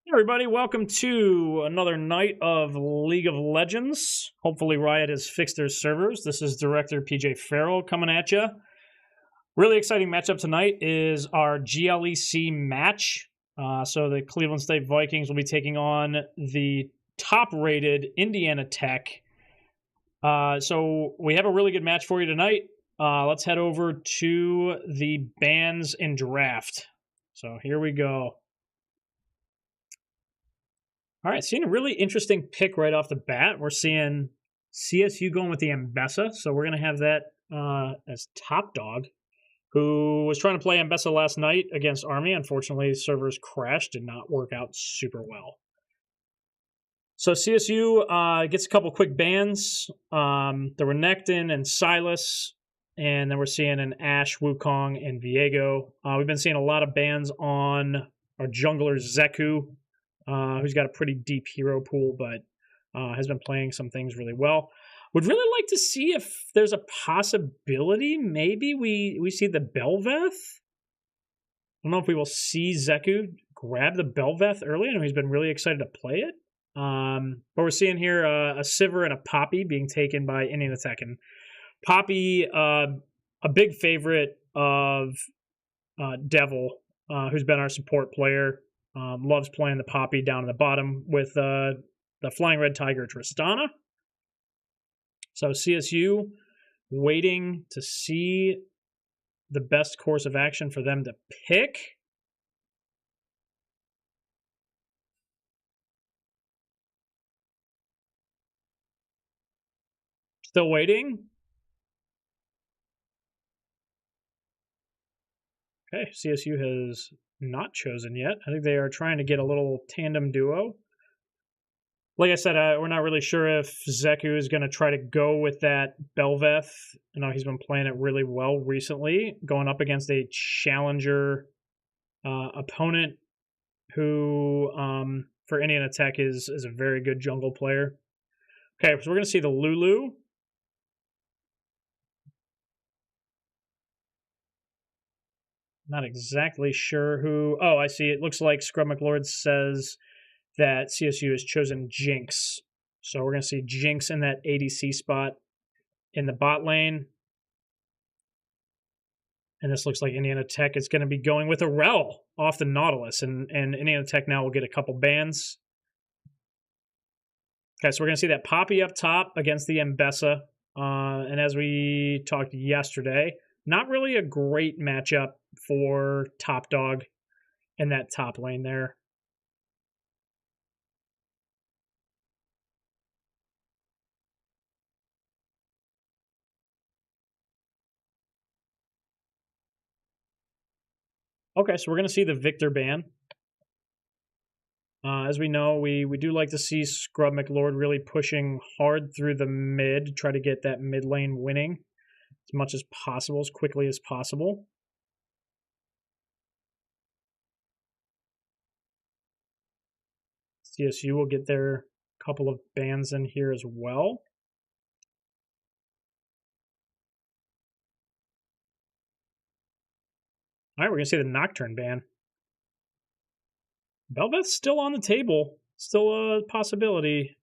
Hey everybody, welcome to another night of League of Legends. Hopefully Riot has fixed their servers. This is Director PJ Farrell coming at you. Really exciting matchup tonight is our GLEC match. So the Cleveland State Vikings will be taking on the top-rated Indiana Tech. So we have a really good match for you tonight. Let's head over to the bans and draft. So here we go. All right, seeing a really interesting pick right off the bat. We're seeing CSU going with the Ambessa, so we're going to have that as top dog, who was trying to play Ambessa last night against Army. Unfortunately, servers crashed, did not work out super well. So CSU gets a couple quick bans. There were Nectin and Silas, and then we're seeing an Ashe, Wukong, and Viego. We've been seeing a lot of bans on our jungler Zeku, who's got a pretty deep hero pool, but has been playing some things really well. Would really like to see if there's a possibility maybe we see the Bel'Veth. I don't know if we will see Zeku grab the Bel'Veth early. I know he's been really excited to play it. But we're seeing here a Sivir and a Poppy being taken by Indiana Tech. And Poppy, a big favorite of Devil, who's been our support player. Loves playing the Poppy down at the bottom with the Flying Red Tiger Tristana. So CSU waiting to see the best course of action for them to pick. Still waiting. Okay, CSU has not chosen yet. I think they are trying to get a little tandem duo. Like I said, we're not really sure if Zeku is going to try to go with that Bel'Veth. I know he's been playing it really well recently, going up against a challenger opponent who, for Indiana Tech, is a very good jungle player. Okay, so we're going to see the Lulu. Not exactly sure who. Oh, I see. It looks like Scrub McLord says that CSU has chosen Jinx. So we're going to see Jinx in that ADC spot in the bot lane. And this looks like Indiana Tech is going to be going with a Rel off the Nautilus. And Indiana Tech now will get a couple bans. Okay, so we're going to see that Poppy up top against the Ambessa. And as we talked yesterday, not really a great matchup for top dog in that top lane there. Okay, so we're going to see the Victor ban. As we know, we do like to see Scrub McLord really pushing hard through the mid, try to get that mid lane winning as much as possible, as quickly as possible. CSU will get their couple of bans in here as well. All right, we're going to see the Nocturne ban. Bel'Veth's still on the table. Still a possibility.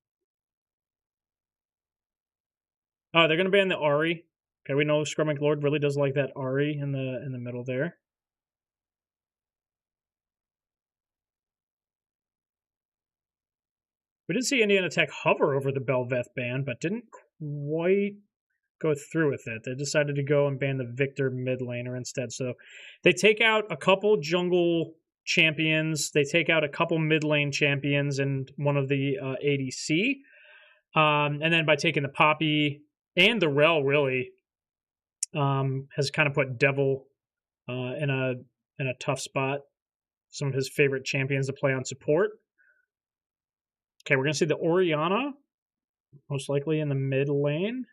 Oh, they're going to ban the Ahri. Okay, we know Scrub McLord really does like that Ahri in the middle there. We did see Indiana Tech hover over the Bel'Veth ban, but didn't quite go through with it. They decided to go and ban the Victor mid laner instead. So they take out a couple jungle champions. They take out a couple mid lane champions and one of the ADC. And then by taking the Poppy and the Rel, really has kind of put Devil in a tough spot. Some of his favorite champions to play on support. Okay, we're going to see the Orianna, most likely in the mid lane.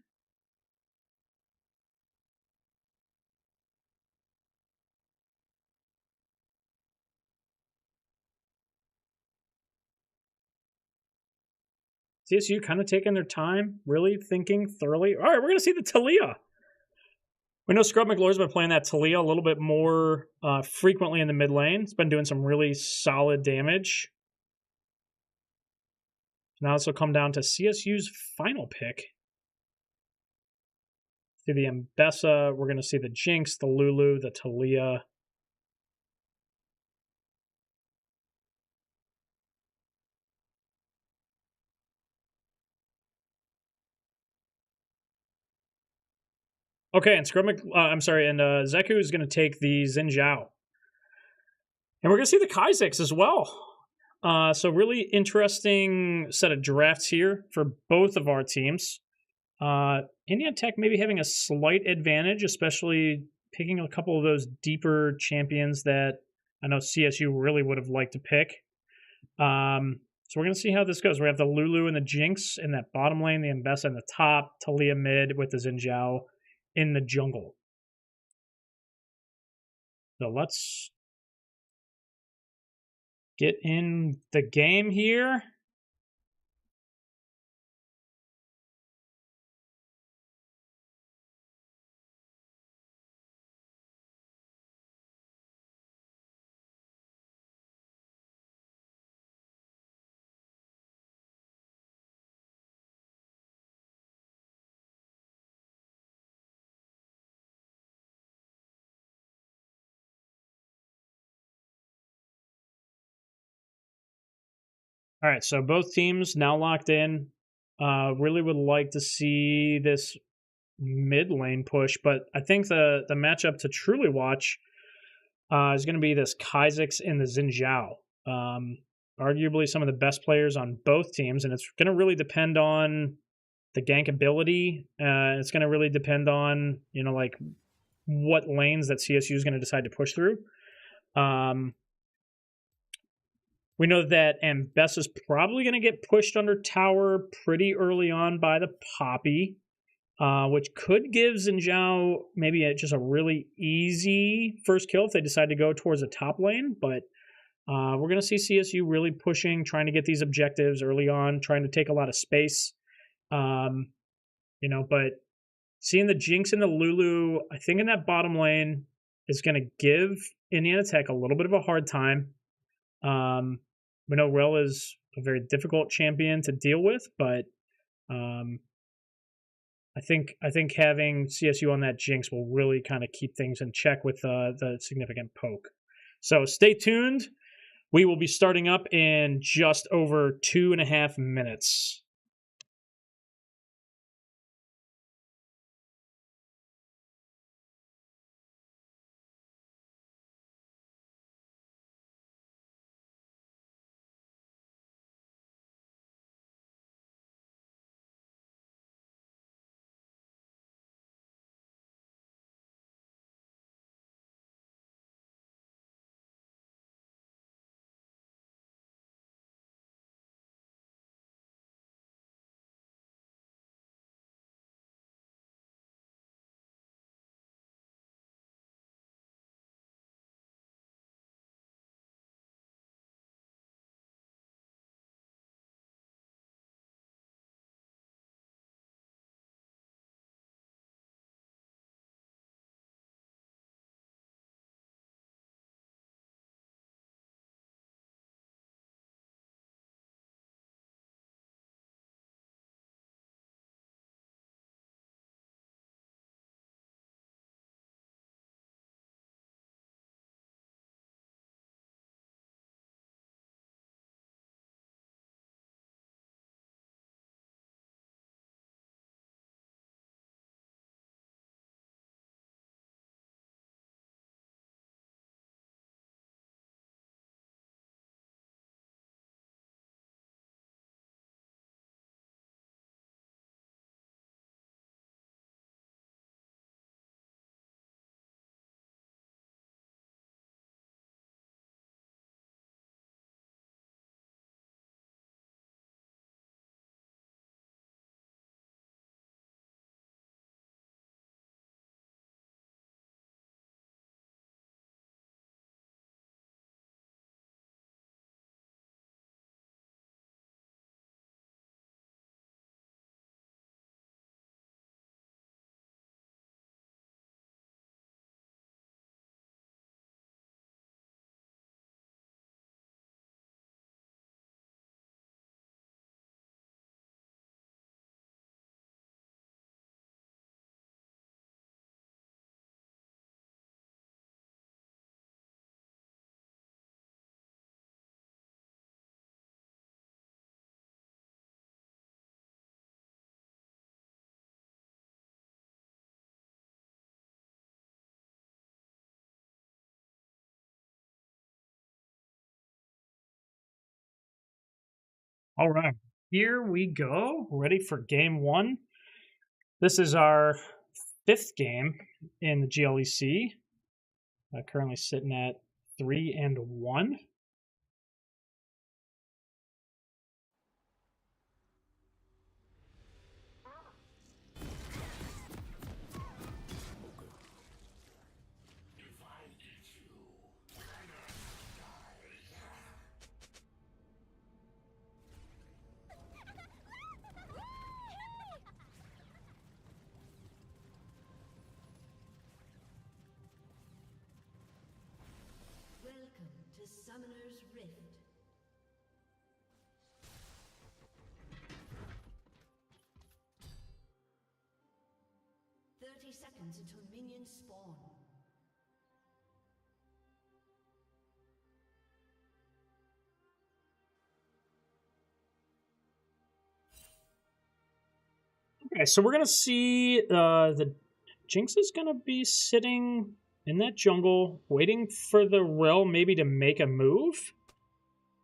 CSU kind of taking their time, really thinking thoroughly. All right, we're going to see the Talia. We know Scrub McLord's been playing that Talia a little bit more frequently in the mid lane. It's been doing some really solid damage. Now this will come down to CSU's final pick. See the Mbessa. We're going to see the Jinx, the Lulu, the Talia. Okay, and Zeku is going to take the Xin Zhao. And we're going to see the Kaizeks as well. So really interesting set of drafts here for both of our teams. Indiana Tech maybe having a slight advantage, especially picking a couple of those deeper champions that I know CSU really would have liked to pick. So we're going to see how this goes. We have the Lulu and the Jinx in that bottom lane, the Mbessa in the top, Talia mid with the Xin Zhao in the jungle. So let's get in the game here. All right, so both teams now locked in. Really would like to see this mid lane push, but I think the matchup to truly watch is going to be this Kaizeks and the Xin Zhao. Arguably some of the best players on both teams, and it's going to really depend on the gank ability. It's going to really depend on, like what lanes that CSU is going to decide to push through. We know that Mbessa is probably going to get pushed under tower pretty early on by the Poppy, which could give Xin Zhao maybe just a really easy first kill if they decide to go towards the top lane. But we're going to see CSU really pushing, trying to get these objectives early on, trying to take a lot of space. But seeing the Jinx and the Lulu, I think in that bottom lane is going to give Indiana Tech a little bit of a hard time. We know Rel is a very difficult champion to deal with, but I think having CSU on that Jinx will really kind of keep things in check with the significant poke. So stay tuned. We will be starting up in just over 2.5 minutes. All right, here we go. Ready for game one. This is our 5th game in the GLEC. Currently sitting at 3-1. Summoner's Rift. Seconds until minions spawn. Okay, so we're going to see the Jinx is going to be sitting in that jungle, waiting for the Rel maybe to make a move.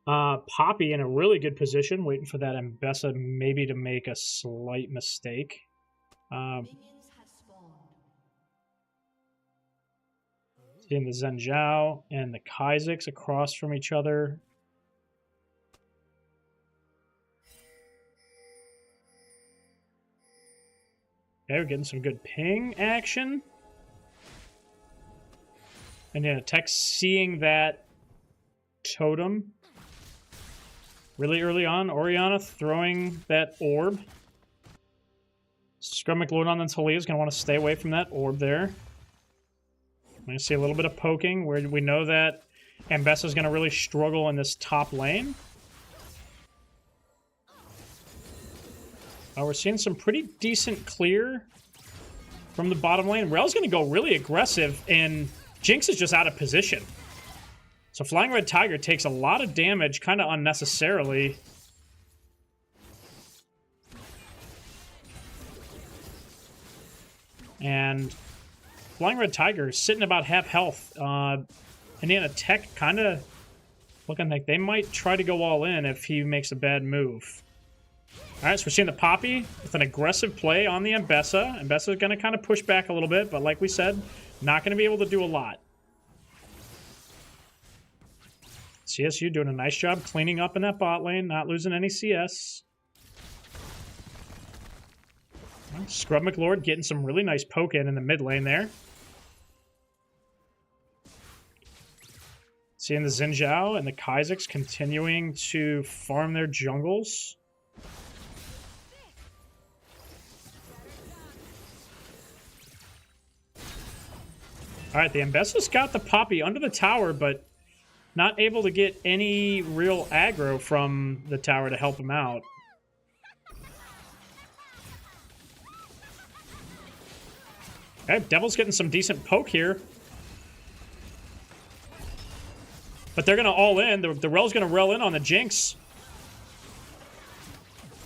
Poppy in a really good position, waiting for that Mbessa maybe to make a slight mistake. Seeing the Zhen Zhao and the Kha'Zix across from each other. Okay, we're getting some good ping action. And then NECC seeing that totem really early on. Orianna throwing that orb. Scrum McLord on the Talia is going to want to stay away from that orb there. I'm going to see a little bit of poking where we know that Mbessa is going to really struggle in this top lane. We're seeing some pretty decent clear from the bottom lane. Rel's going to go really aggressive, and Jinx is just out of position. So Flying Red Tiger takes a lot of damage, kind of unnecessarily. And Flying Red Tiger is sitting about half health. And then NECC kind of looking like they might try to go all in if he makes a bad move. All right, so we're seeing the Poppy with an aggressive play on the Mbessa. Mbessa is going to kind of push back a little bit, but like we said, not going to be able to do a lot. CSU doing a nice job cleaning up in that bot lane, not losing any CS. Scrub McLord getting some really nice poke in the mid lane there. Seeing the Zhen Zhao and the Kha'Zix continuing to farm their jungles. All right, the Mbessa's got the Poppy under the tower, but not able to get any real aggro from the tower to help him out. Okay, Devil's getting some decent poke here. But they're going to all in. The Rel's going to Rel in on the Jinx.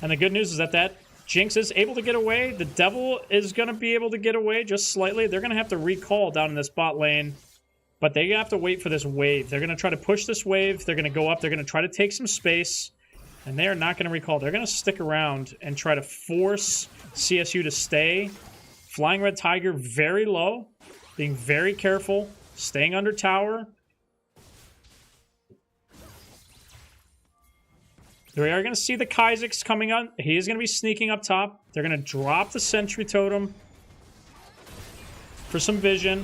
And the good news is that Jinx is able to get away. The Devil is going to be able to get away just slightly. They're going to have to recall down in this bot lane. But they have to wait for this wave. They're going to try to push this wave. They're going to go up. They're going to try to take some space. And they are not going to recall. They're going to stick around and try to force CSU to stay. Flying Red Tiger very low. Being very careful. Staying under tower. We are going to see the Kha'Zix coming on. He is going to be sneaking up top. They're going to drop the Sentry Totem for some vision.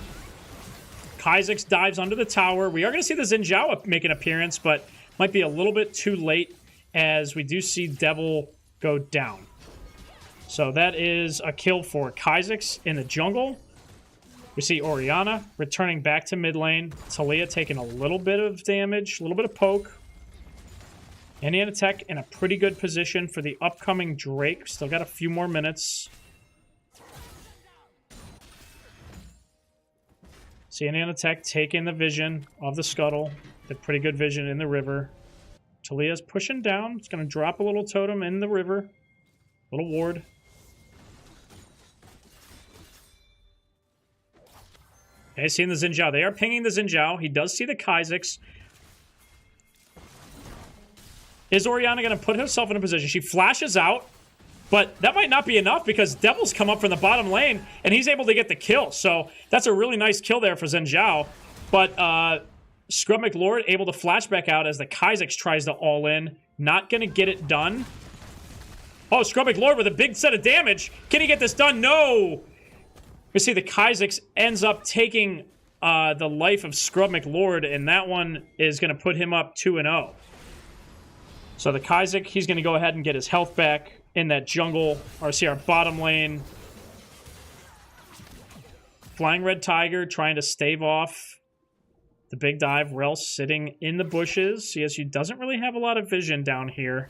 Kha'Zix dives under the tower. We are going to see the Zhen Zhao make an appearance, but might be a little bit too late as we do see Devil go down. So that is a kill for Kha'Zix in the jungle. We see Orianna returning back to mid lane. Talia taking a little bit of damage, a little bit of poke. And NECC in a pretty good position for the upcoming Drake. Still got a few more minutes. See NECC taking the vision of the scuttle. Did pretty good vision in the river. Talia's pushing down. It's going to drop a little totem in the river. Little ward. Okay, seeing the Zhen Zhao. They are pinging the Zhen Zhao. He does see the Kha'Zix. Is Orianna going to put herself in a position? She flashes out, but that might not be enough because Devil's come up from the bottom lane, and he's able to get the kill. So that's a really nice kill there for Xin Zhao. But Scrub McLord able to flash back out as the Kha'Zix tries to all-in. Not going to get it done. Oh, Scrub McLord with a big set of damage. Can he get this done? No! You see the Kha'Zix ends up taking the life of Scrub McLord, and that one is going to put him up 2-0. So the Kha'Zix, he's going to go ahead and get his health back in that jungle. Or see our bottom lane. Flying Red Tiger trying to stave off the big dive. Rel sitting in the bushes. CSU doesn't really have a lot of vision down here.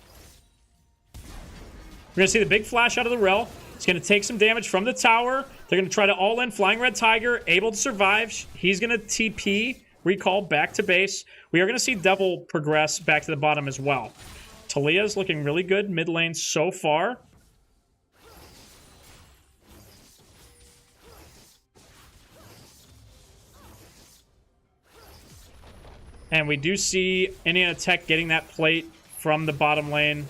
We're going to see the big flash out of the Rel. It's going to take some damage from the tower. They're going to try to all-in. Flying Red Tiger, able to survive. He's going to TP, recall back to base. We are going to see Devil progress back to the bottom as well. Talia's looking really good mid lane so far. And we do see Indiana Tech getting that plate from the bottom lane.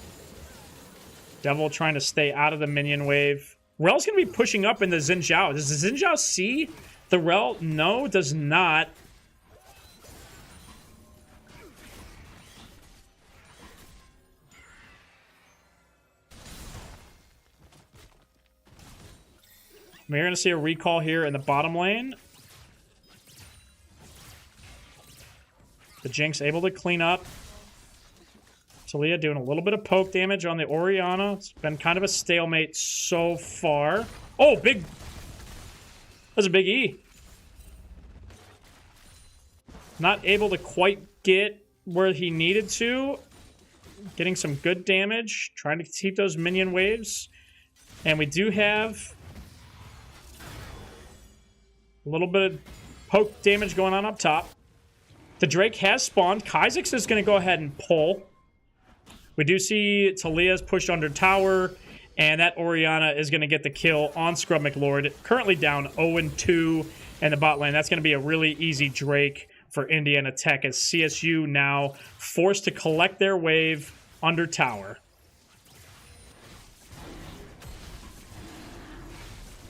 Devil trying to stay out of the minion wave. Rel's going to be pushing up in the Xin Zhao. Does the Xin Zhao see the Rel? No, does not. We're going to see a recall here in the bottom lane. The Jinx able to clean up. Talia doing a little bit of poke damage on the Orianna. It's been kind of a stalemate so far. Oh, big... That's a big E. Not able to quite get where he needed to. Getting some good damage. Trying to keep those minion waves. And we do have a little bit of poke damage going on up top. The Drake has spawned. Kha'Zix is going to go ahead and pull. We do see Talia's pushed under tower, and that Orianna is going to get the kill on Scrub McLord. Currently down 0-2 in the bot lane. That's going to be a really easy Drake for Indiana Tech as CSU now forced to collect their wave under tower.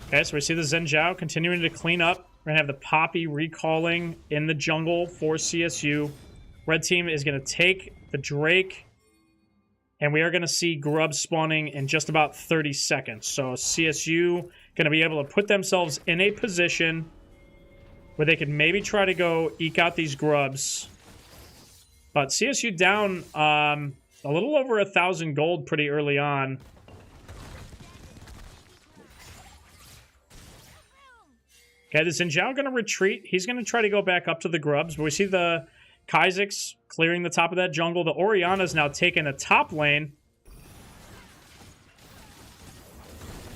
Okay, so we see the Xin Zhao continuing to clean up. We're going to have the Poppy recalling in the jungle for CSU. Red team is going to take the Drake. And we are going to see Grub spawning in just about 30 seconds. So CSU going to be able to put themselves in a position where they could maybe try to go eke out these Grubs. But CSU down a little over 1,000 gold pretty early on. Okay, the Xin Zhao going to retreat. He's going to try to go back up to the Grubs. But we see the Kha'Zix clearing the top of that jungle. The Orianna's now taking the top lane.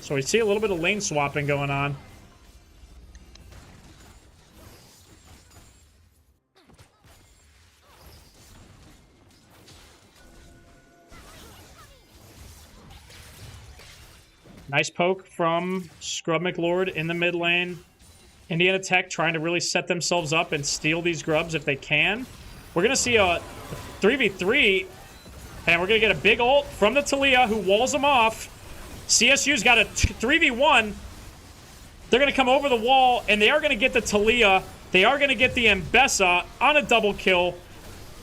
So we see a little bit of lane swapping going on. Nice poke from Scrub McLord in the mid lane. Indiana Tech trying to really set themselves up and steal these Grubs if they can. We're going to see a 3v3, and we're going to get a big ult from the Talia, who walls them off. CSU's got a 3v1. They're going to come over the wall, and they are going to get the Talia. They are going to get the Mbessa on a double kill.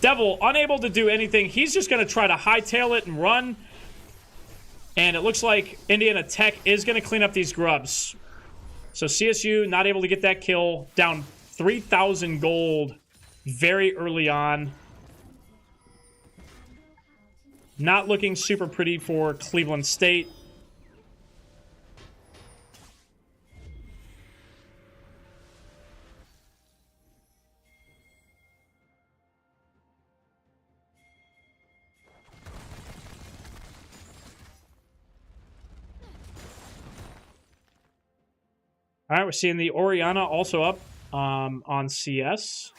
Devil, unable to do anything. He's just going to try to hightail it and run. And it looks like Indiana Tech is going to clean up these Grubs. So CSU not able to get that kill. Down 3,000 gold very early on. Not looking super pretty for Cleveland State. All right, we're seeing the Orianna also up on CS.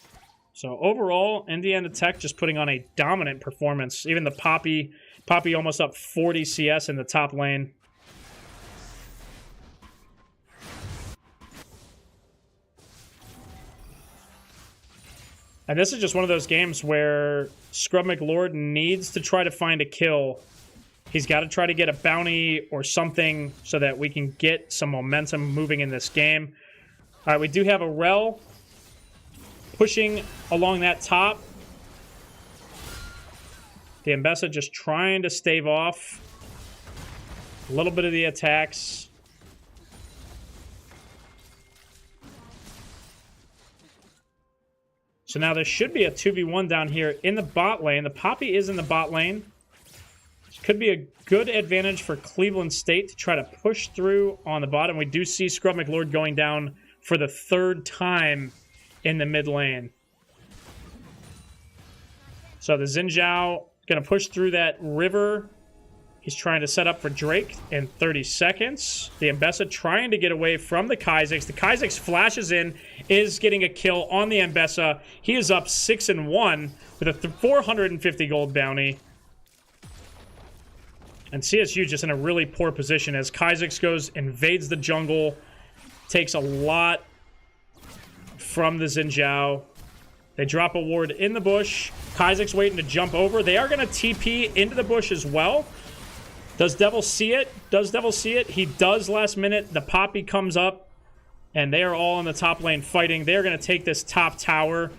So overall, Indiana Tech just putting on a dominant performance. Even the Poppy almost up 40 CS in the top lane. And this is just one of those games where Scrub McLord needs to try to find a kill. He's got to try to get a bounty or something so that we can get some momentum moving in this game. All right, we do have a Rel pushing along that top. The Mbessa just trying to stave off a little bit of the attacks. So now there should be a 2v1 down here in the bot lane. The Poppy is in the bot lane. This could be a good advantage for Cleveland State to try to push through on the bottom. We do see Scrub McLord going down for the third time in the mid lane. So the Xin Zhao going to push through that river. He's trying to set up for Drake in 30 seconds. The Mbessa trying to get away from the Kha'Zix. The Kha'Zix flashes in, is getting a kill on the Mbessa. He is up 6-1 with a 450 gold bounty. And CSU just in a really poor position as Kha'Zix goes, invades the jungle, takes a lot from the Xin Zhao. They drop a ward in the bush. Kha'Zix waiting to jump over. They are going to TP into the bush as well. Does Devil see it? Does Devil see it? He does last minute. The Poppy comes up, and they are all in the top lane fighting. They're going to take this top tower.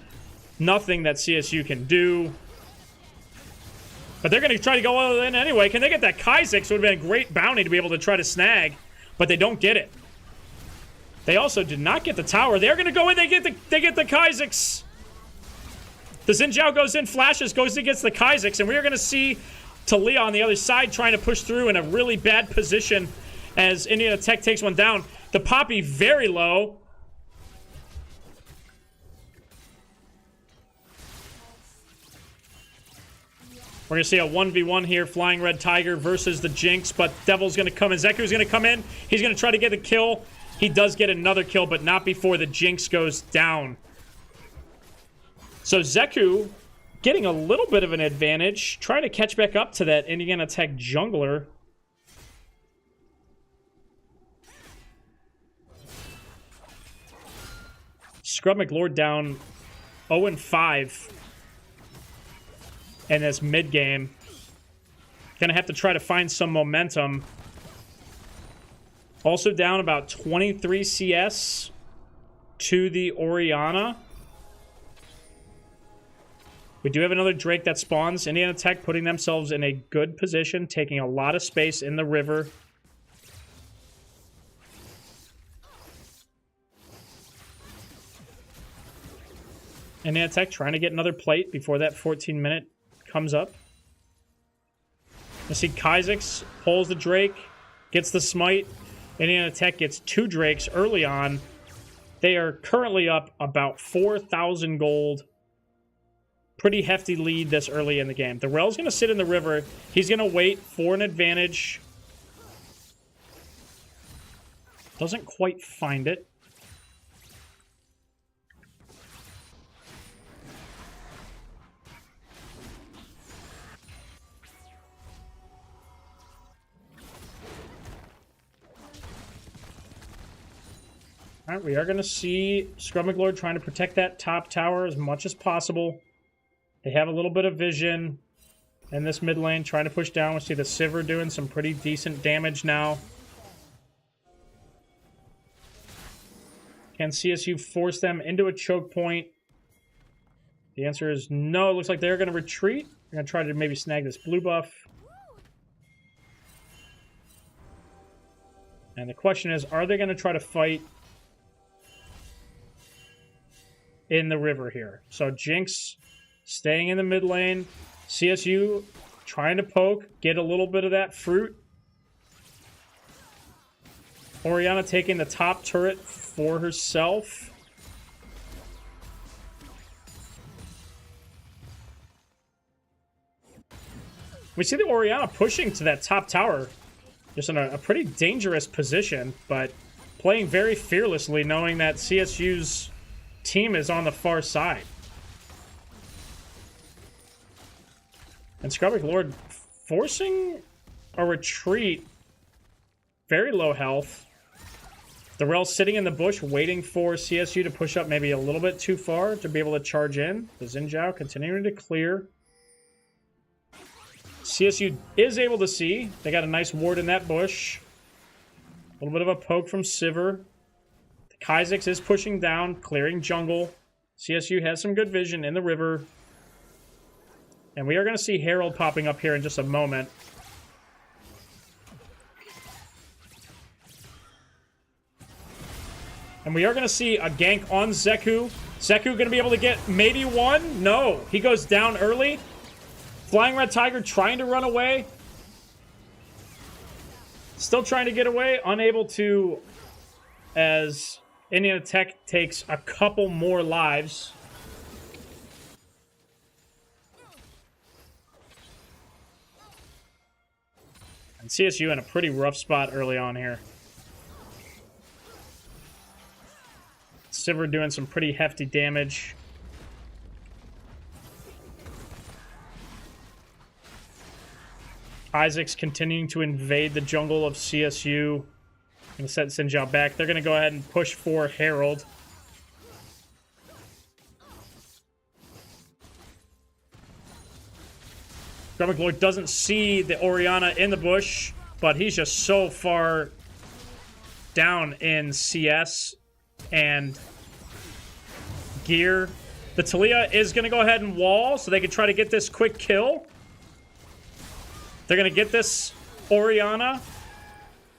Nothing that CSU can do. But they're going to try to go all in anyway. Can they get that Kha'Zix? It would have been a great bounty to be able to try to snag, but they don't get it. They also did not get the tower. They're going to go in. They get the Kha'Zix. The Xin Zhao goes in, flashes, goes and gets the Kha'Zix, and we are going to see Talia on the other side trying to push through in a really bad position as Indiana Tech takes one down. The Poppy very low. We're going to see a 1v1 here, Flying Red Tiger versus the Jinx, but Devil's going to come in. Zeku's going to come in. He's going to try to get a kill. He does get another kill, but not before the Jinx goes down. So Zeku getting a little bit of an advantage, trying to catch back up to that Indiana Tech jungler. Scrub McLord down 0-5 in this mid game. Gonna have to try to find some momentum. Also down about 23 CS to the Orianna. We do have another Drake that spawns. Indiana Tech putting themselves in a good position, taking a lot of space in the river. Indiana Tech trying to get another plate before that 14-minute comes up. I see Kha'Zix pulls the Drake, gets the smite. Indiana Tech gets 2 Drakes early on. They are currently up about 4,000 gold. Pretty hefty lead this early in the game. The Rel's going to sit in the river. He's going to wait for an advantage. Doesn't quite find it. All right, we are going to see Scrub McLord trying to protect that top tower as much as possible. They have a little bit of vision in this mid lane, trying to push down. We see the Sivir doing some pretty decent damage now. Can CSU force them into a choke point? The answer is no. It looks like they're going to retreat. They're going to try to maybe snag this blue buff. And the question is, are they going to try to fight in the river here? So Jinx staying in the mid lane. CSU trying to poke, get a little bit of that fruit. Orianna taking the top turret for herself. We see the Orianna pushing to that top tower. Just in a pretty dangerous position, but playing very fearlessly, knowing that CSU's team is on the far side. And Scrub McLord forcing a retreat. Very low health. The Rel sitting in the bush, waiting for CSU to push up maybe a little bit too far to be able to charge in. The Xin Zhao continuing to clear. CSU is able to see. They got a nice ward in that bush. A little bit of a poke from Sivir. The Kha'Zix is pushing down, clearing jungle. CSU has some good vision in the river. And we are going to see Herald popping up here in just a moment. And we are going to see a gank on Zeku. Zeku going to be able to get maybe one? No. He goes down early. Flying Red Tiger trying to run away. Still trying to get away. Unable to, as NECC takes a couple more lives. And CSU in a pretty rough spot early on here. Sivir doing some pretty hefty damage. Isaac's continuing to invade the jungle of CSU. Going to set Xin Zhao back. They're going to go ahead and push for Herald. Scrubbic Lord doesn't see the Orianna in the bush, but he's just so far down in CS and gear. The Talia is going to go ahead and wall so they can try to get this quick kill. They're going to get this Orianna,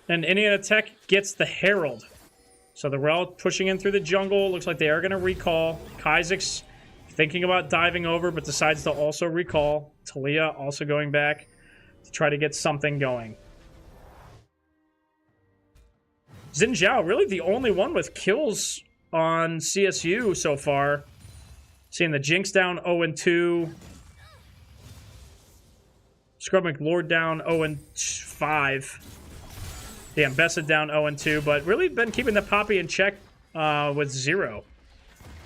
and NECC gets the Herald. So the Rel pushing in through the jungle. Looks like they are going to recall. Kha'Zix thinking about diving over, but decides to also recall. Talia also going back to try to get something going. Xin Zhao, really the only one with kills on CSU so far. Seeing the Jinx down 0-2. Scrub McLord down 0-5. The Ambessa down 0-2, but really been keeping the Poppy in check with 0.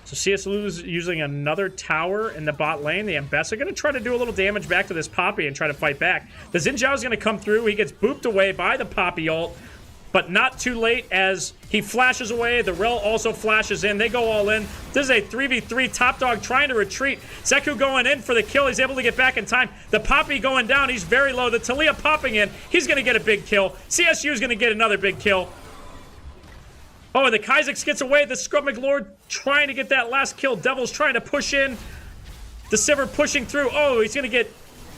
So CSU is using another tower in the bot lane. The Ambessa going to try to do a little damage back to this Poppy and try to fight back. The Xin Zhao is going to come through. He gets booped away by the Poppy ult, but not too late as he flashes away. The Rel also flashes in. They go all in. This is a 3v3. Top Dog trying to retreat. Zeku going in for the kill. He's able to get back in time. The Poppy going down. He's very low. The Talia popping in. He's going to get a big kill. CSU is going to get another big kill. Oh, and the Kha'Zix gets away. The Scrub McLord trying to get that last kill. Devil's trying to push in. The Sivir pushing through. Oh, he's going to get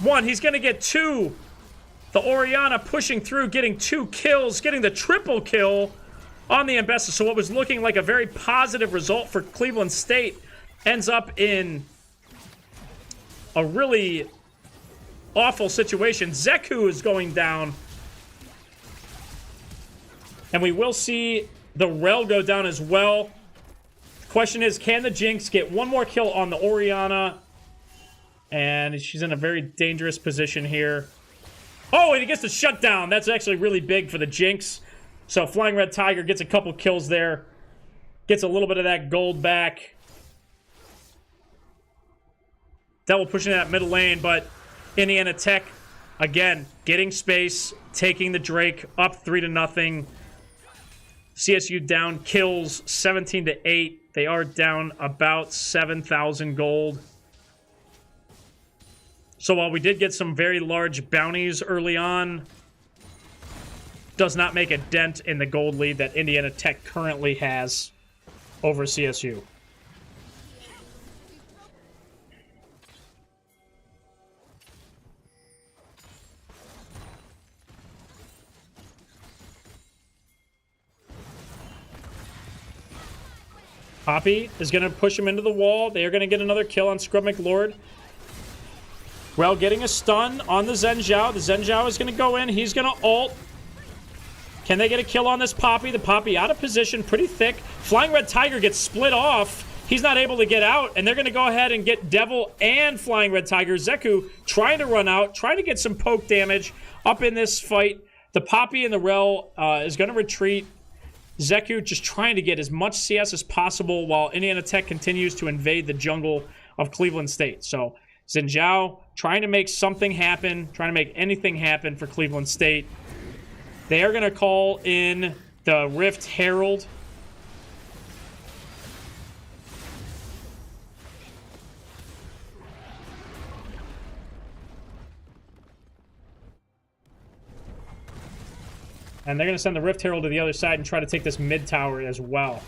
one. He's going to get two. The Orianna pushing through, getting 2 kills, getting the triple kill on the Ambessa. So what was looking like a very positive result for Cleveland State ends up in a really awful situation. Zeku is going down. And we will see the Rel go down as well. The question is, can the Jinx get one more kill on the Orianna? And she's in a very dangerous position here. Oh, and he gets the shutdown. That's actually really big for the Jinx. So Flying Red Tiger gets a couple kills there. Gets a little bit of that gold back. Devil pushing that middle lane, but NECC, again, getting space, taking the Drake, up 3-0. CSU down kills 17-8. They are down about 7,000 gold. So while we did get some very large bounties early on, does not make a dent in the gold lead that NECC currently has over CSU. Poppy is going to push him into the wall. They are going to get another kill on Scrub McLord. Rel getting a stun on the Xin Zhao. The Xin Zhao is going to go in. He's going to ult. Can they get a kill on this Poppy? The Poppy out of position, pretty thick. Flying Red Tiger gets split off. He's not able to get out, and they're going to go ahead and get Devil and Flying Red Tiger. Zeku trying to run out, trying to get some poke damage up in this fight. The Poppy and the Rel is going to retreat. Zeku just trying to get as much CS as possible while NECC continues to invade the jungle of Cleveland State. So Xin Zhao trying to make something happen, trying to make anything happen for Cleveland State. They are going to call in the Rift Herald. And they're going to send the Rift Herald to the other side and try to take this mid tower as well.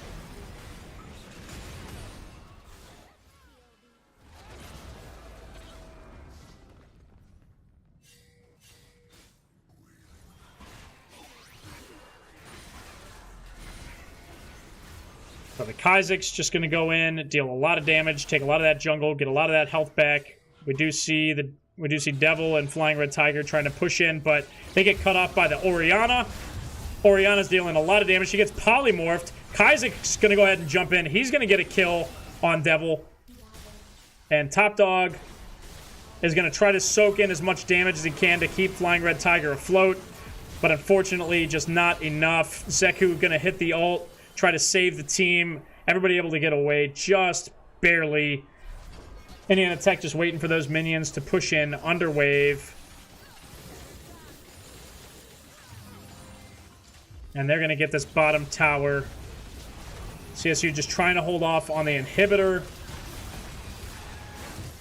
So the Kaizak's just going to go in, deal a lot of damage, take a lot of that jungle, get a lot of that health back. We do see Devil and Flying Red Tiger trying to push in, but they get cut off by the Orianna. Orianna's dealing a lot of damage. She gets polymorphed. Kaizak's going to go ahead and jump in. He's going to get a kill on Devil. And Top Dog is going to try to soak in as much damage as he can to keep Flying Red Tiger afloat. But unfortunately, just not enough. Zeku going to hit the ult, try to save the team. Everybody able to get away just barely. NECC just waiting for those minions to push in under wave. And they're going to get this bottom tower. CSU just trying to hold off on the inhibitor.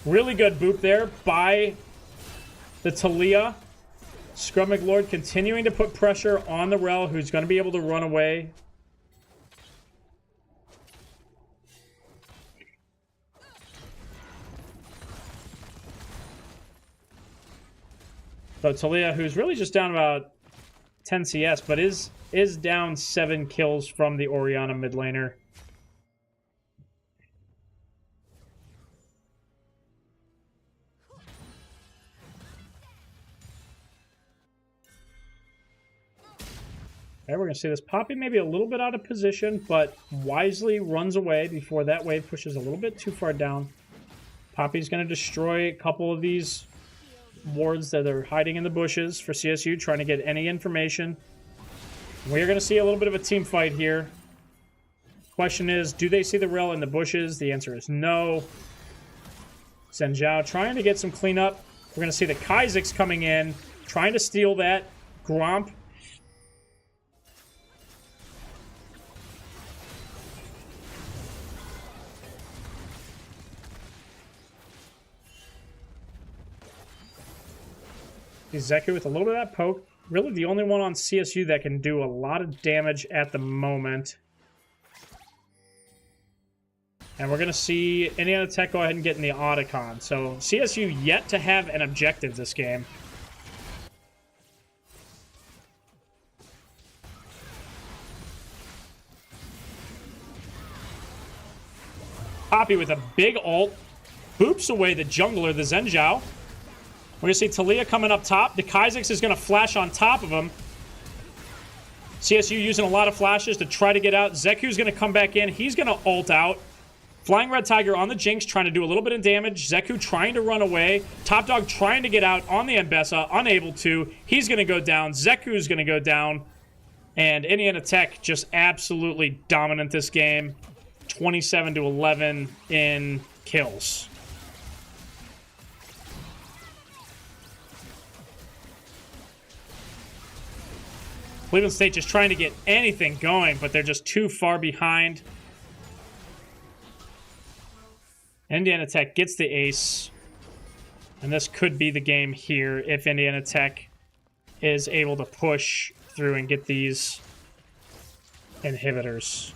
Really good boop there by the Talia. Scrummig Lord continuing to put pressure on the Rel, who's going to be able to run away. So Talia, who's really just down about 10 CS, but is down 7 kills from the Orianna mid laner. Okay, we're going to see this Poppy maybe a little bit out of position, but wisely runs away before that wave pushes a little bit too far down. Poppy's going to destroy a couple of these wards that are hiding in the bushes for CSU, trying to get any information. We're going to see a little bit of a team fight here. Question is, do they see the Rel in the bushes? The answer is no. Zhen Zhao trying to get some cleanup. We're going to see the Kaizak's coming in, trying to steal that. Gromp. Zeku with a little bit of that poke. Really the only one on CSU that can do a lot of damage at the moment. And we're going to see NECC go ahead and get in the Otacon. So CSU yet to have an objective this game. Poppy with a big ult. Boops away the jungler, the Zhen Zhao. We're going to see Talia coming up top. The Kaizak's is going to flash on top of him. CSU using a lot of flashes to try to get out. Zeku's going to come back in. He's going to ult out. Flying Red Tiger on the Jinx, trying to do a little bit of damage. Zeku trying to run away. Top Dog trying to get out on the Mbessa. Unable to. He's going to go down. Zeku's going to go down. And NECC just absolutely dominant this game. 27-11 in kills. Cleveland State just trying to get anything going, but they're just too far behind. NECC gets the ace. And this could be the game here if NECC is able to push through and get these inhibitors.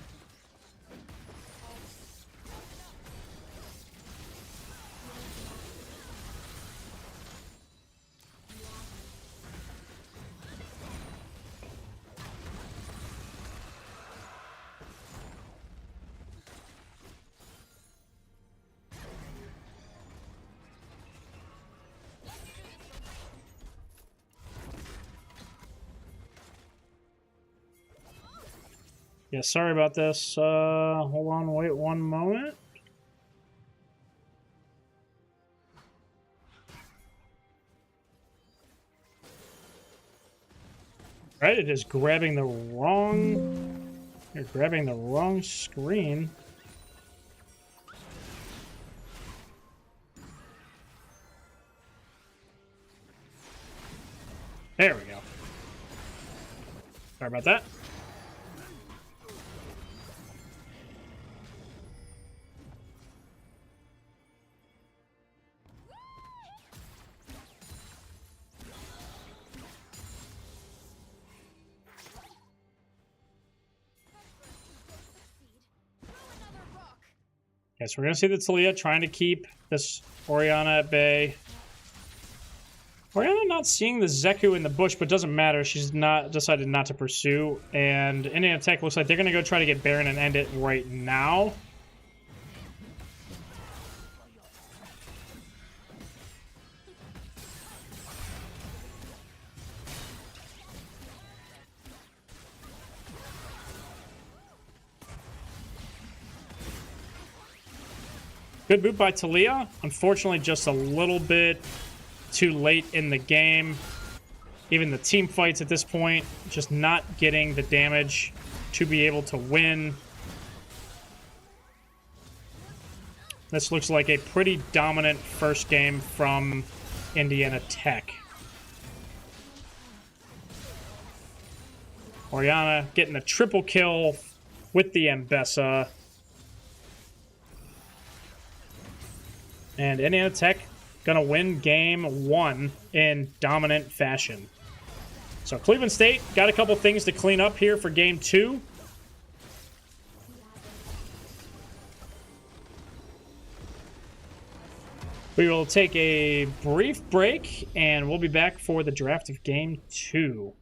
Yeah, sorry about this. Hold on, wait one moment. Right, it is grabbing the wrong... You're grabbing the wrong screen. There we go. Sorry about that. Okay, so we're going to see the Talia trying to keep this Orianna at bay. Orianna not seeing the Zeku in the bush, but doesn't matter. She's not decided not to pursue. And NECC looks like they're going to go try to get Baron and end it right now. Good boot by Talia. Unfortunately, just a little bit too late in the game. Even the team fights at this point, just not getting the damage to be able to win. This looks like a pretty dominant first game from Indiana Tech. Orianna getting a triple kill with the Mbessa. And Indiana Tech gonna win game 1 in dominant fashion. So Cleveland State got a couple things to clean up here for game 2. We will take a brief break, and we'll be back for the draft of game 2.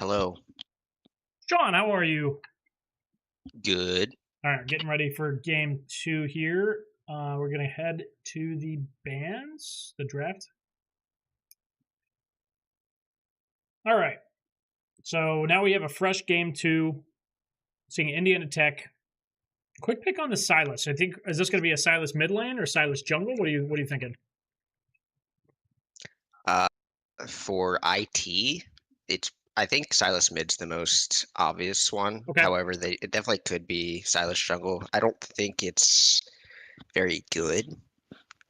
Hello. Sean, how are you? Good. All right, getting ready for game two here. We're going to head to the bands, the draft. All right, so now we have a fresh game two, seeing Indiana Tech. Quick pick on the Silas. I think is this going to be a Silas mid lane or Silas jungle? What are you thinking? Uh, for IT, I think Silas Mid's the most obvious one. Okay, However, it definitely could be Silas Jungle. I don't think it's very good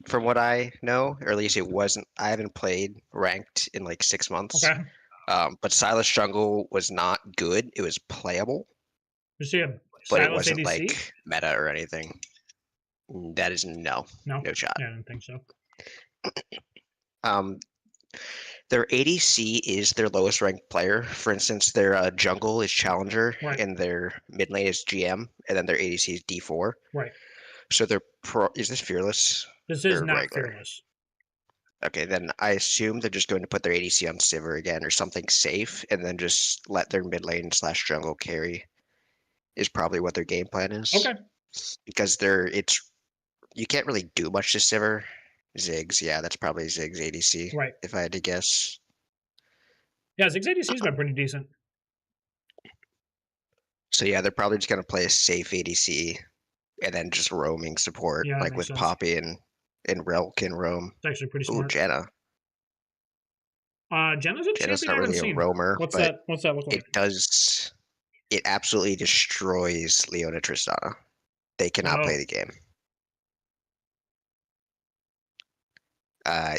from what I know, or at least it wasn't. I haven't played ranked in like 6 months. okay. But Silas Jungle was not good. It was playable, You see a but it Silas wasn't ADC? like meta or anything. That is No, no shot. yeah, I didn't think so. Um, Their ADC is their lowest ranked player. For instance, their jungle is Challenger Right, and their mid lane is GM, and then their ADC is D4. right. So is this Fearless This is or not regular? fearless. Okay, then I assume they're just going to put their ADC on Sivir again or something safe, and then just let their mid lane slash jungle carry is probably what their game plan is. Okay, Because you can't really do much to Sivir. Ziggs, yeah, that's probably Ziggs ADC right. if I had to guess. Yeah, Ziggs ADC's been pretty decent. So yeah, they're probably just gonna play a safe ADC and then just roaming support, Yeah, that like makes with sense. Poppy and Relk can roam. It's actually pretty Ooh, smart. Jenna. Jenna's a Jenna's champion I not haven't really a seen. roamer, What's but that? What's that look like? it absolutely destroys Leona Tristana. They cannot play Oh, the game.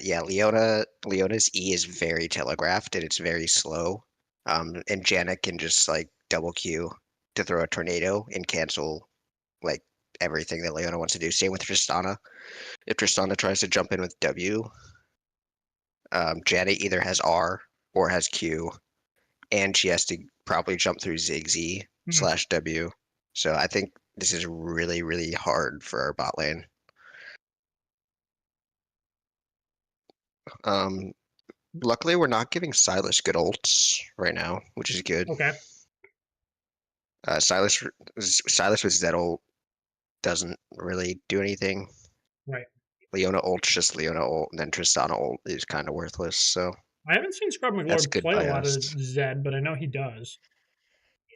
Yeah, Leona's E is very telegraphed and it's very slow. And Janet can just like double Q to throw a tornado and cancel like everything that Leona wants to do. Same with Tristana. If Tristana tries to jump in with W, Janet either has R or has Q, and she has to probably jump through Ziggsy hmm. slash W. So I think this is really, really hard for our bot lane. Um, Luckily, we're not giving Silas good ults right now, which is good. Okay, Silas with Zed ult doesn't really do anything. right. Leona ult's just Leona ult, and then Tristana ult is kind of worthless. So I haven't seen Scrub that's McLord good play a by lot of us. Zed, but I know he does.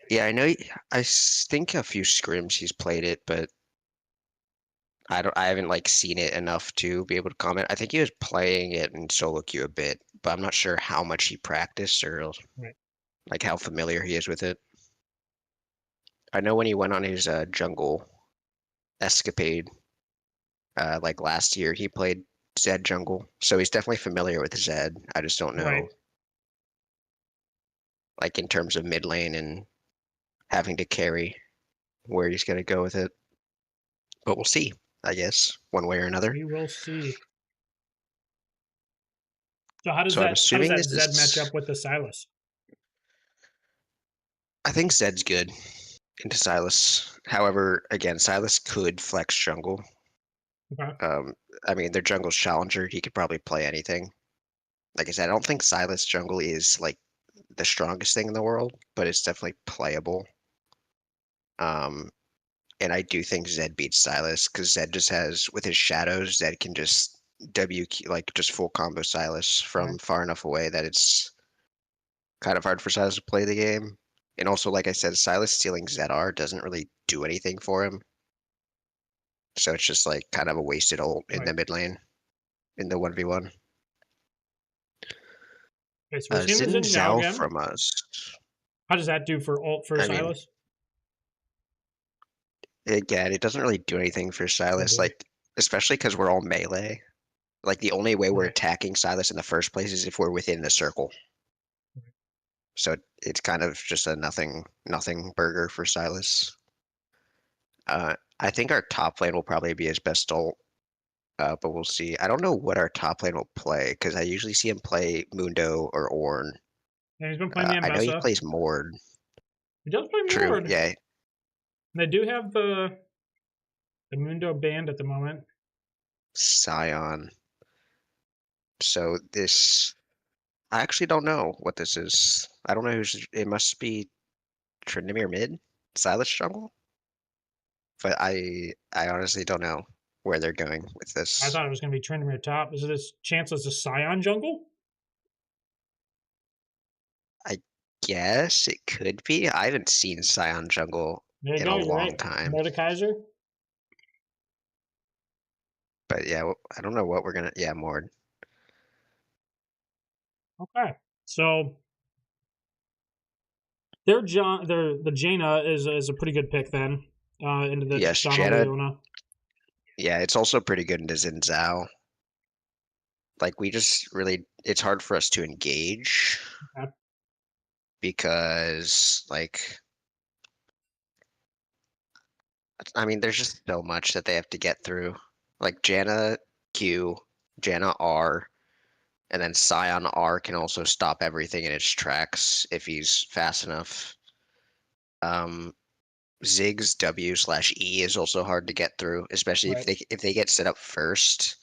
Yeah, I know. Think a few scrims he's played it, but I haven't like seen it enough to be able to comment. I think he was playing it in solo queue a bit, but I'm not sure how much he practiced or Right. like how familiar he is with it. I know when he went on his jungle escapade like last year, he played Zed jungle, so he's definitely familiar with Zed. I just don't Right. know like in terms of mid lane and having to carry where he's gonna go with it. But we'll see, I guess, one way or another. We will see. So how does So I'm that assuming this Zed match is up with the Silas? I think Zed's good into Silas. However, again, Silas could flex jungle. Okay. Um, I mean, their jungle's Challenger. He could probably play anything. Like I said, I don't think Silas jungle is like the strongest thing in the world, but it's definitely playable. Um, and I do think Zed beats Silas because Zed just has with his shadows, Zed can just like just full combo Silas Right. from far enough away that it's kind of hard for Silas to play the game. And also, like I said, Silas stealing ZR doesn't really do anything for him. So it's just like kind of a wasted ult in Right. the mid lane in the 1v1. Okay, so we're seeing the Xin Zed now Zhao again. from us. How does that do for ult for I mean, Silas? again, it doesn't really do anything for Oh Silas, boy. like especially because we're all melee. Like the only way we're Right. attacking Silas in the first place is if we're within the circle. So it's kind of just a nothing burger for Silas. I think our top lane will probably be his best ult, but we'll see. I don't know what our top lane will play because I usually see him play Mundo or Ornn. And he's been playing the I know he Ambessa. plays Mord. He does play True, Mord. yeah, They do have the Mundo band at the moment. Scion. So this, I actually don't know what this is. I don't know who's. It must be Tryndamere mid, Silas jungle, but I honestly don't know where they're going with I this. thought it was going to be Tryndamere top. Is it his chance as a Scion jungle? I guess it could be. I haven't seen Scion jungle There you in go. a You're long right. time, Mordekaiser. but yeah, I don't know what we're gonna. Yeah, Mord. Okay. So the Jaina is a pretty good pick then. Into the Yes, Tristana Janna. Leona. Yeah, it's also pretty good into Xin Zhao. Like we just really, it's hard for us to engage Okay. because like I mean, there's just so much that they have to get through. Like Janna Q, Janna R, and then Scion R can also stop everything in its tracks if he's fast enough. Um, Ziggs W/E is also hard to get through, especially Right. if they get set up first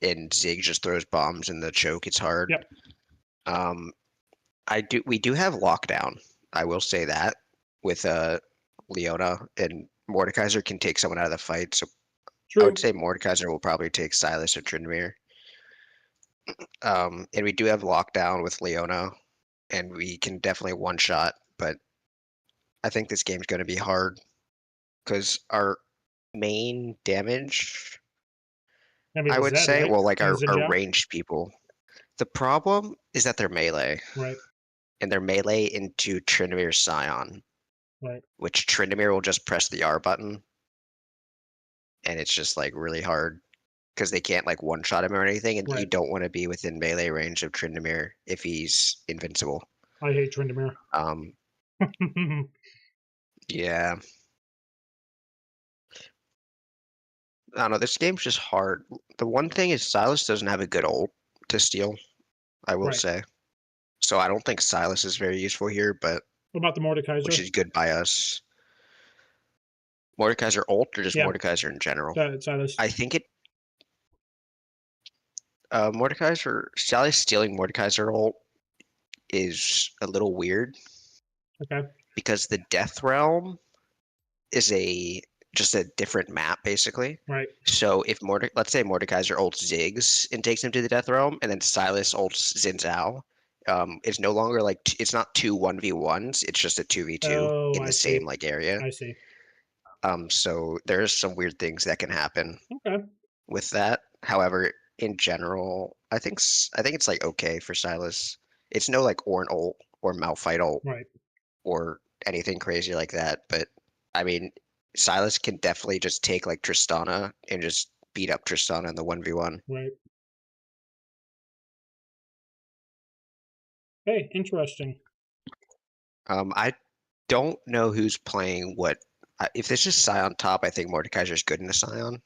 and Zig just throws bombs in the choke, it's hard. Yep. Um, we do have lockdown. I will say that with Leona and Mordekaiser can take someone out of the fight. So I would True. say Mordekaiser will probably take Silas or Tryndamere. And we do have lockdown with Leona, and we can definitely one shot. But I think this game's going to be hard because our main damage, Maybe I the would Zed, say, right? well, like And our Zinja. ranged people. The problem is that they're melee, Right. and they're melee into Tryndamere's Scion, Right. which Tryndamere will just press the R button, and it's just like really hard because they can't like one shot him or anything, and you Right. don't want to be within melee range of Tryndamere if he's invincible. I hate Tryndamere. Um, yeah, I don't know. This game's just hard. The one thing is Silas doesn't have a good ult to steal, I will Right. say. So I don't think Silas is very useful here, but What about the which Mordekaiser? is good by us. Mordekaiser ult or just Yeah. Mordekaiser in general? Silas. I think it Mordekaiser Silas stealing Mordekaiser ult is a little weird Okay. because the Death Realm is a just a different map basically. Right. So if let's say Mordekaiser ults Ziggs and takes him to the Death Realm, and then Silas ults Xin Zhao, it's no longer like it's not two 1v1s, it's just a 2v2 Oh, in I the see. same like area. I see. So there's some weird things that can happen Okay. with that. However, in general, I think it's like okay for Silas. It's no like Ornn ult or Malphite ult Right. or anything crazy like that. But I mean, Silas can definitely just take like Tristana and just beat up Tristana in the 1v1. Right. Hey, interesting. I don't know who's playing what. If this is Scion top, I think Mordekaiser's good in the Scion.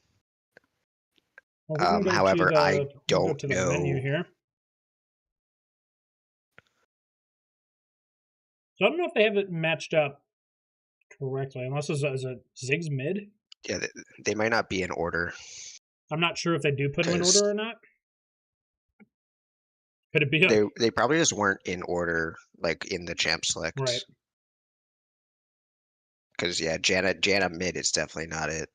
Well, we can go to However, I don't the menu know. here. So I don't know if they have it matched up correctly, unless it's a Ziggs mid. Yeah, they might not be in order I'm not sure if they do put them in because order or not. Could it be a they probably just weren't in order like in the champ right? select. Because yeah, Janna mid is definitely not it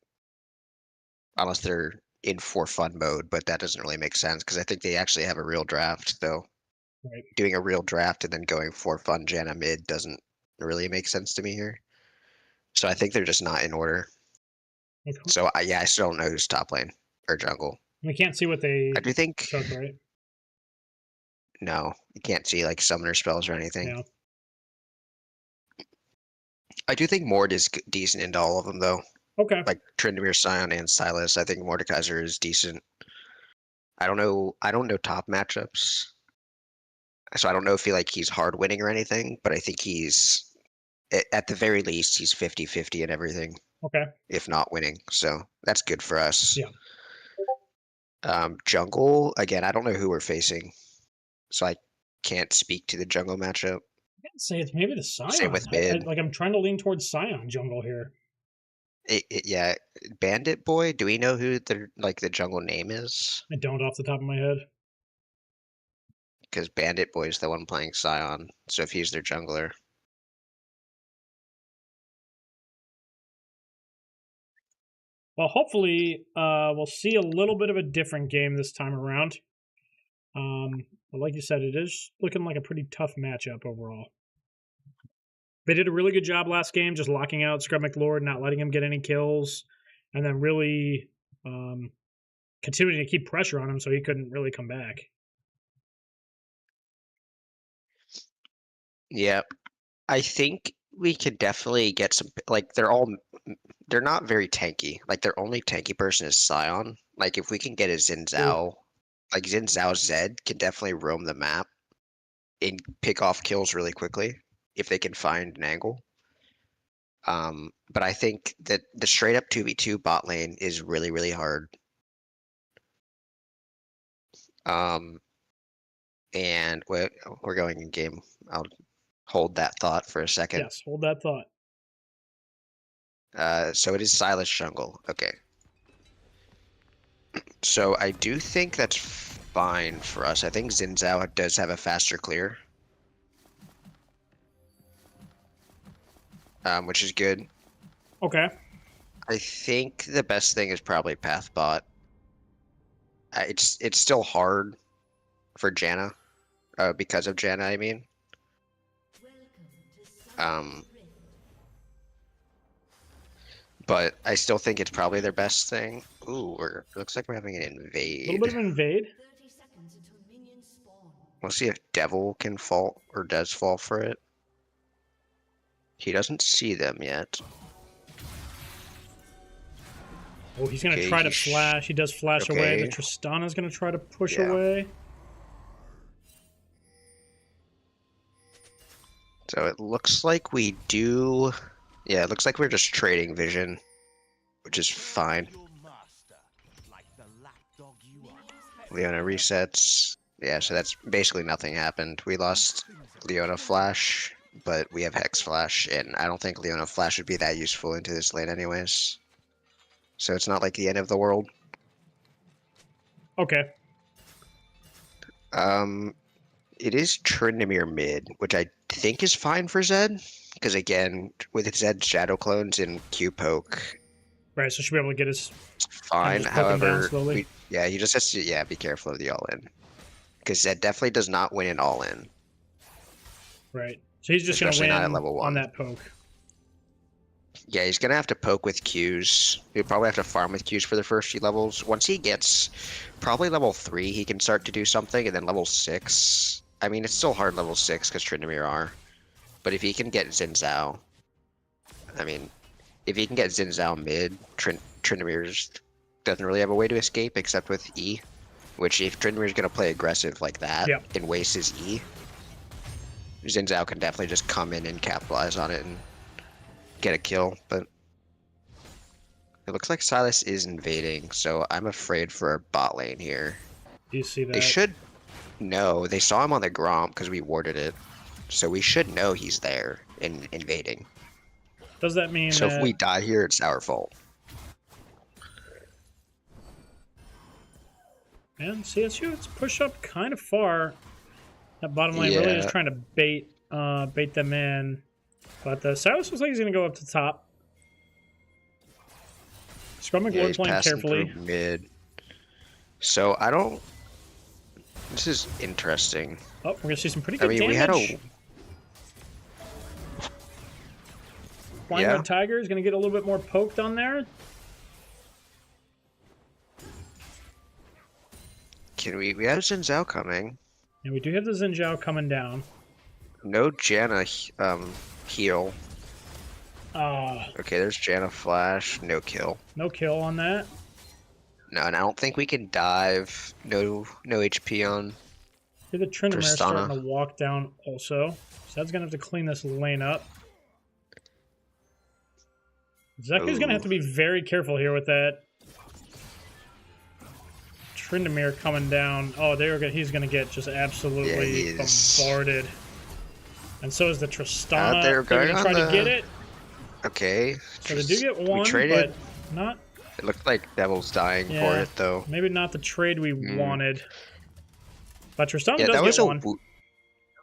unless they're in for fun mode, but that doesn't really make sense because I think they actually have a real draft though. Right. Doing a real draft and then going for fun Janna mid doesn't really make sense to me here. So I think they're just not in order. Okay. So yeah, I still don't know who's top lane or jungle. We can't see what they I do think took, right? no, you can't see like summoner spells or anything. Yeah. I do think Mord is decent into all of them though. Okay. Like Tryndamere, Scion, and Silas. I think Mordekaiser is decent. I don't know top matchups. So I don't know if he's hard winning or anything, but I think he's at the very least he's 50-50 in everything, Okay. if not winning. So that's good for us. Yeah. Jungle, again, I don't know who we're facing. So I can't speak to the jungle matchup. I can't say it's maybe the Scion. Same with mid. I'm trying to lean towards Scion jungle here. Yeah, Bandit Boy, do we know who the jungle name is? I don't off the top of my head. because Bandit Boy is the one playing Scion. So if he's their jungler. Well, hopefully, we'll see a little bit of a different game this time around. But like you said, it is looking like a pretty tough matchup overall. They did a really good job last game, just locking out Scrub McLord, not letting him get any kills, and then really continuing to keep pressure on him so he couldn't really come back. Yeah, I think we could definitely get some, like, they're not very tanky. Like, their only tanky person is Scion. Like, if we can get a Xin Zhao, like Xin Zhao Zed can definitely roam the map and pick off kills really quickly if they can find an angle. But I think that the straight up 2v2 bot lane is really, really hard. And we're going in game. I'll hold that thought for a second. Yes, hold that thought. So it is Silas jungle. Okay. So I do think that's fine for us. I think Xin Zhao does have a faster clear. Which is good. Okay. I think the best thing is probably path bot. It's still hard for Janna, because of Janna, I mean. But I still think it's probably their best thing. Ooh, looks like we're having an invade. A little bit of an invade. 30 seconds until minions spawn. We'll see if Devil can fall or does fall for it. He doesn't see them yet. Oh, he's going to try to flash. He does flash away. The Tristana's going to try to push away. So it looks like we do... Yeah, it looks like we're just trading vision, which is fine. Leona resets. Yeah, so that's basically nothing happened. We lost Leona Flash, but we have Hex Flash, and I don't think Leona Flash would be that useful into this lane anyways. So it's not like the end of the world. Okay. It is Tryndamere mid, which I think is fine for Zed. Because again, with Zed's Shadow Clones and Q poke. Right, so should be able to get his... Fine, however... he just has to, be careful of the all-in. Because Zed definitely does not win an all-in. Right. So he's just going to win not at level 1. On that poke. Yeah, he's going to have to poke with Qs. He'll probably have to farm with Qs for the first few levels. Once he gets probably level 3, he can start to do something, and then level 6... I mean, it's still hard level 6 because Tryndamere are. But if he can get Xin Zhao... I mean, if he can get Xin Zhao mid, Tryndamere doesn't really have a way to escape except with E. Which, if Tryndamere's going to play aggressive like that and waste his E, Xin Zhao can definitely just come in and capitalize on it and get a kill. But it looks like Silas is invading, so I'm afraid for our bot lane here. Do you see that? They should know. They saw him on the Gromp because we warded it. So we should know he's there and invading. Does that mean so if we die here, it's our fault. And CSU, it's pushed up kind of far. That bottom lane really is trying to bait them in. But Silas looks like he's going to go up to top. Scrum McLord playing carefully. Mid. So I don't... This is interesting. Oh, we're going to see some pretty good damage. We had a... Flying Red Tiger is going to get a little bit more poked on there. We have Xin Zhao coming. And we do have the Xin Zhao coming down. No Janna heal. Okay, there's Janna Flash. No kill. No kill on that. No, and I don't think we can dive. No HP on Here the Tryndamere starting to walk down also. So that's going to have to clean this lane up. Zeka's going to have to be very careful here with that. Tryndamere coming down. Oh, he's going to get just absolutely bombarded. And so is the Tristana. They're going to try to get it. Okay. So they do get one, but not... It looked like Devil's dying for it, though. Maybe not the trade we wanted. But Tristana Yeah, does get one.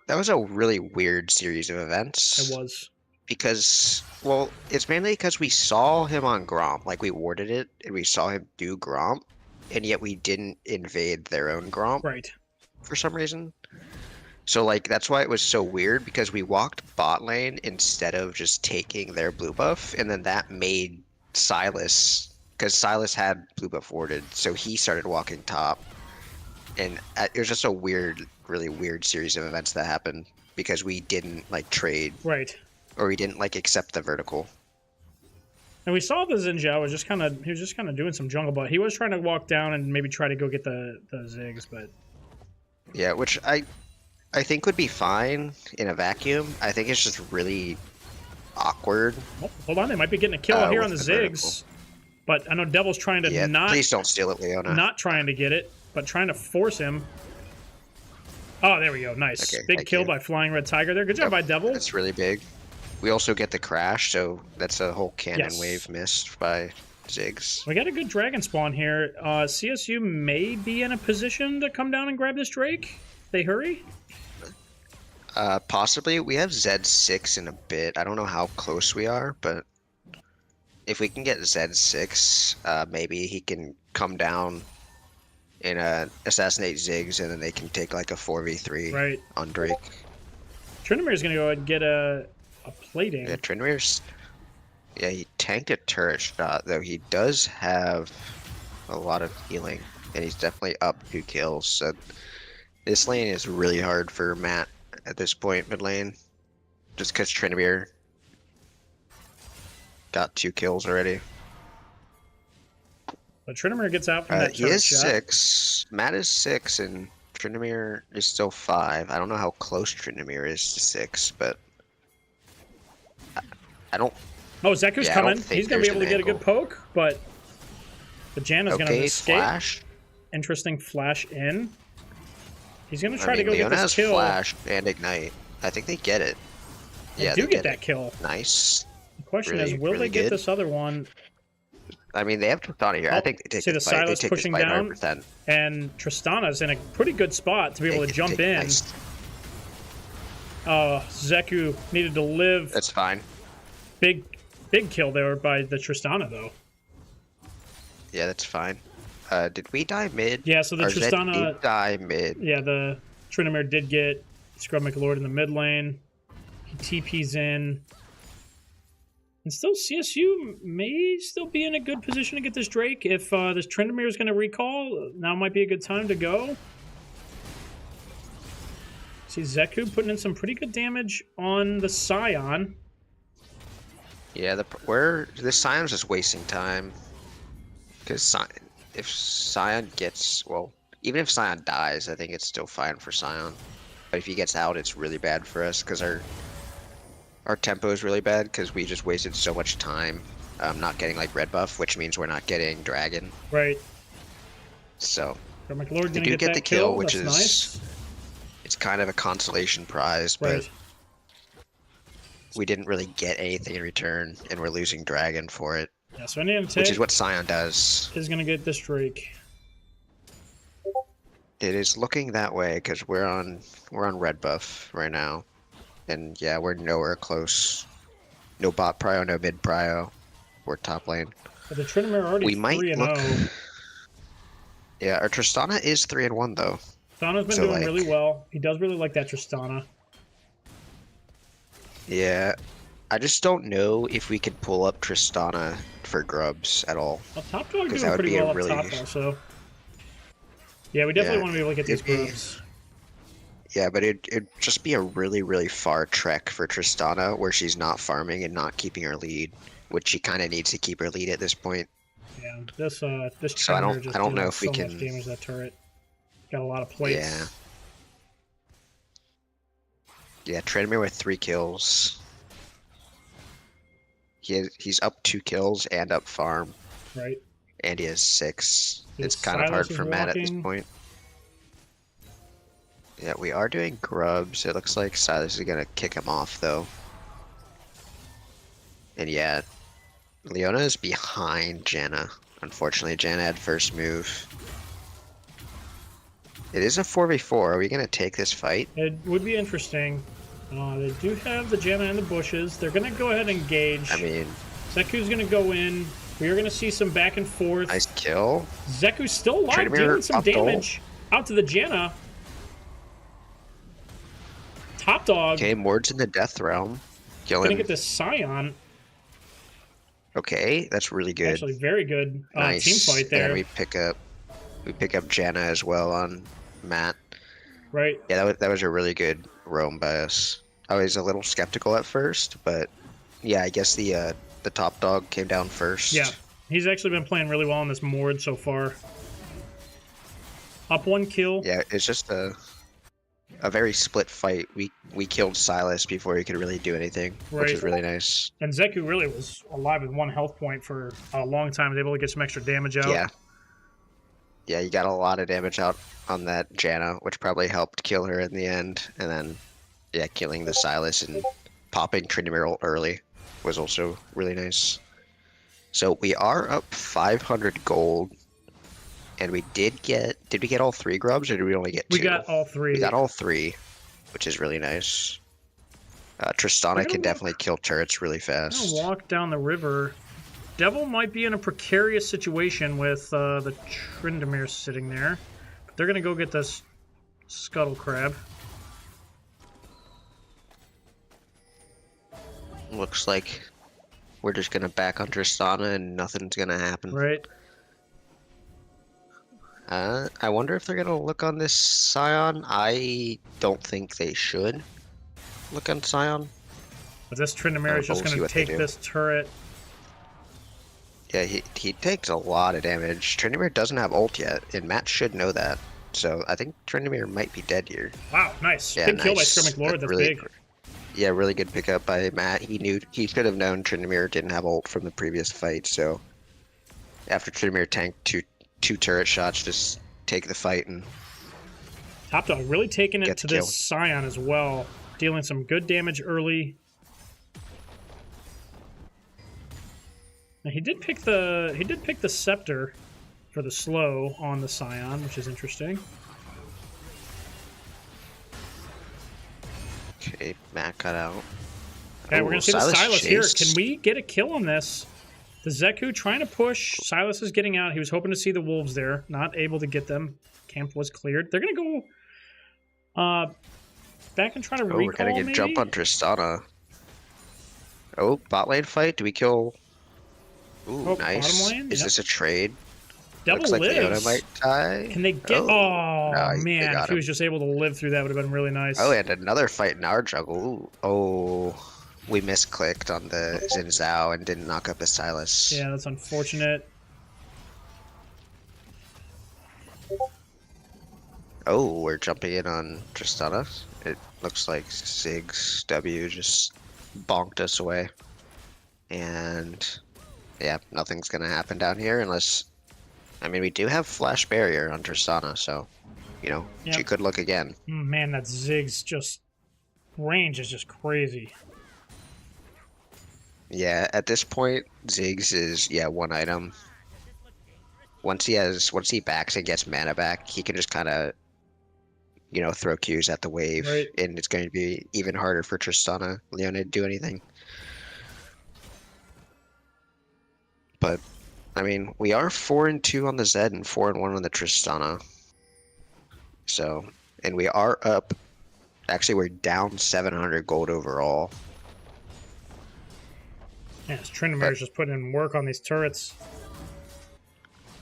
that was a really weird series of events. It was. Because, well, it's mainly because we saw him on Gromp, like we warded it, and we saw him do Gromp, and yet we didn't invade their own Gromp Right. for some reason. So, like, that's why it was so weird, because we walked bot lane instead of just taking their blue buff, and then that made Silas, because Silas had blue buff warded, so he started walking top. And it was just a weird, really weird series of events that happened, because we didn't, like, trade. Right. Or we didn't like accept the vertical. And we saw the Zinjao was just kind of doing some jungle, but he was trying to walk down and maybe try to go get the Ziggs, but Yeah, which I think would be fine in a vacuum. I think it's just really awkward. oh, hold on, they might be getting a kill here on the with Ziggs. But I know Devil's trying to Yeah, not please don't steal it, Leona. not trying to get it, but trying to force him. Oh, there we go. Nice. Okay, Big thank kill you. by Flying Red Tiger there. Good job by Devil. That's really big. We also get the crash, so that's a whole cannon Yes. wave missed by Ziggs. We got a good dragon spawn here. CSU may be in a position to come down and grab this Drake. They hurry. Possibly. We have Z6 in a bit. I don't know how close we are, but if we can get Z6, maybe he can come down and assassinate Ziggs, and then they can take like a 4v3 Right. on Drake. Tryndamere going to go ahead and get a plating. Yeah, Tryndamere's... Yeah, he tanked a turret shot, though he does have a lot of healing, and he's definitely up 2 kills, so this lane is really hard for Matt at this point, mid lane, just because Tryndamere got 2 kills already. But Tryndamere gets out from that He turret is shot. 6, Matt is 6, and Tryndamere is still 5. I don't know how close Tryndamere is to 6, but I don't... Oh, Zeku's Yeah, I coming. don't think He's going to be there's able to an get a good poke, but the Janna's going to escape. Flash. Interesting flash in. He's going to try I mean, to go Leona get has this kill. Flash and Ignite. I think they get it. They do get that kill. Nice. The question Really, is, will really they get good. this other one? I mean, they have Tristana here. Oh, I think they take see this the fight. They Silas take pushing this fight down? 100%. And Tristana's in a pretty good spot to be able to jump in. Nice. Zeku needed to live. That's fine. Big kill there by the Tristana, though. Yeah, that's fine. Did we die mid? Yeah, so the Or Zed Tristana... did die mid. Yeah, the Tryndamere did get Scrub McLord in the mid lane. He TP's in. And still, CSU may still be in a good position to get this Drake. If this Tryndamere is going to recall, now might be a good time to go. See Zeku putting in some pretty good damage on the Scion. Yeah, this Scion's just wasting time. Because if Scion gets... Well, even if Scion dies, I think it's still fine for Scion. But if he gets out, it's really bad for us, because our tempo is really bad, because we just wasted so much time not getting, like, red buff, which means we're not getting dragon. Right. So, Scrub McLord they going do to get that the kill, which That's is... nice. It's kind of a consolation prize, but Right. we didn't really get anything in return, and we're losing dragon for it, Yeah, so Indian which is what Scion does. is going to get this Drake. It is looking that way because we're on red buff right now, and yeah, we're nowhere close. No bot prio, no mid prio. We're top lane. But the Tryndamere already We might 3-0. Yeah, our Tristana is 3-1 though. Tristana's been So, doing like- really well. He does really like that Tristana. Yeah, I just don't know if we could pull up Tristana for grubs at all. Well, Top Dog 'Cause doing that would pretty be a well really- up top also. Yeah, we definitely Yeah. want to be able to get these It'd be- grubs. Yeah, but it'd just be a really, really far trek for Tristana where she's not farming and not keeping her lead, which she kind of needs to keep her lead at this point. Yeah, this So I Tryndamere don't- just I don't did know if we so much can- damage to that turret. Got a lot of plates. Yeah. Yeah, Tryndamere with 3 kills. He's up 2 kills and up farm, Right. and he has 6. Yes, It's kind of Silas hard is for Matt at this walking. point. Yeah, we are doing grubs. It looks like Silas is gonna kick him off though. And yeah, Leona is behind Janna. Unfortunately, Janna had first move. It is a 4v4. Are we gonna take this fight? It would be interesting. They do have the Janna in the bushes. They're going to go ahead and engage. I mean, Zeku's going to go in. We are going to see some back and forth. nice kill. Zeku's still alive, Tryndamere dealing some up the ult. damage out to the Janna. Top dog. Okay, Mord's in the death realm. Kill Gonna him. get this Scion. Okay, that's really good. Actually, very good Nice. team fight there. And we pick up Janna as well on Matt. Right. Yeah, that was a really good roam by us. I was a little skeptical at first, but yeah, I guess the top dog came down first. Yeah. He's actually been playing really well on this Mord so far. Up 1 kill. Yeah, it's just a very split fight. We killed Silas before he could really do anything, which Right. is really nice. And Zeku really was alive with 1 health point for a long time. Was able to get some extra damage out. Yeah. Yeah, you got a lot of damage out on that Janna, which probably helped kill her in the end. And then, yeah, killing the Silas and popping Tryndamere ult early was also really nice. So we are up 500 gold. And we did we get all 3 grubs, or did we only get 2? We got all 3. We got all 3, which is really nice. Tristana can definitely kill turrets really I'm fast. gonna walk down the river. Devil might be in a precarious situation with the Tryndamere sitting there. But they're gonna go get this Scuttle Crab. Looks like we're just gonna back on Tristana and nothing's gonna happen. Right. I wonder if they're gonna look on this Scion. I don't think they should look on Scion. But this Tryndamere is just We'll see gonna what they take do. this turret. Yeah, he takes a lot of damage. Tryndamere doesn't have ult yet, and Matt should know that. So I think Tryndamere might be dead here. Wow, nice. Yeah, Big kill by nice. Skirmish Lord, that's Really- big. Yeah, really good pickup by Matt. He should have known Tryndamere didn't have ult from the previous fight, so after Tryndamere tanked two turret shots, just take the fight and Top dog really taking it Get to the this kill. Scion as well. Dealing some good damage early. Now he did pick the Scepter for the slow on the Scion, which is interesting. okay, Matt got out. Okay, we're Ooh, gonna see the Silas here. chased. Can we get a kill on this? The Zeku trying to push. Silas is getting out. He was hoping to see the wolves there. Not able to get them. Camp was cleared. They're gonna go back and try to Oh, recall, we're gonna get maybe? jump on Tristana. Oh, bot lane fight. Do we kill? Ooh, Oh, nice. bottom lane? Is Yep. this a trade? Devil Looks like Leona lives. might die. Can they get? Oh, no, they man! got If he him. was just able to live through that, would have been really nice. Oh, and another fight in our jungle. Ooh. Oh, we misclicked on the Xin Zhao and didn't knock up his Silas. Yeah, that's unfortunate. Oh, we're jumping in on Tristana. It looks like Ziggs W just bonked us away. And yeah, nothing's gonna happen down here unless... I mean, we do have Flash Barrier on Tristana, so, you know, Yep. she could look again. Man, that Ziggs just range is just crazy. Yeah, at this point, Ziggs is, yeah, one item. Once he backs and gets mana back, he can just kind of, you know, throw Qs at the wave, Right. and it's going to be even harder for Tristana Leona to do anything. But, I mean, we are 4-2 on the Zed and 4-1 on the Tristana. So, and we are up. Actually, we're down 700 gold overall. Yeah, Tryndamere's just putting in work on these turrets.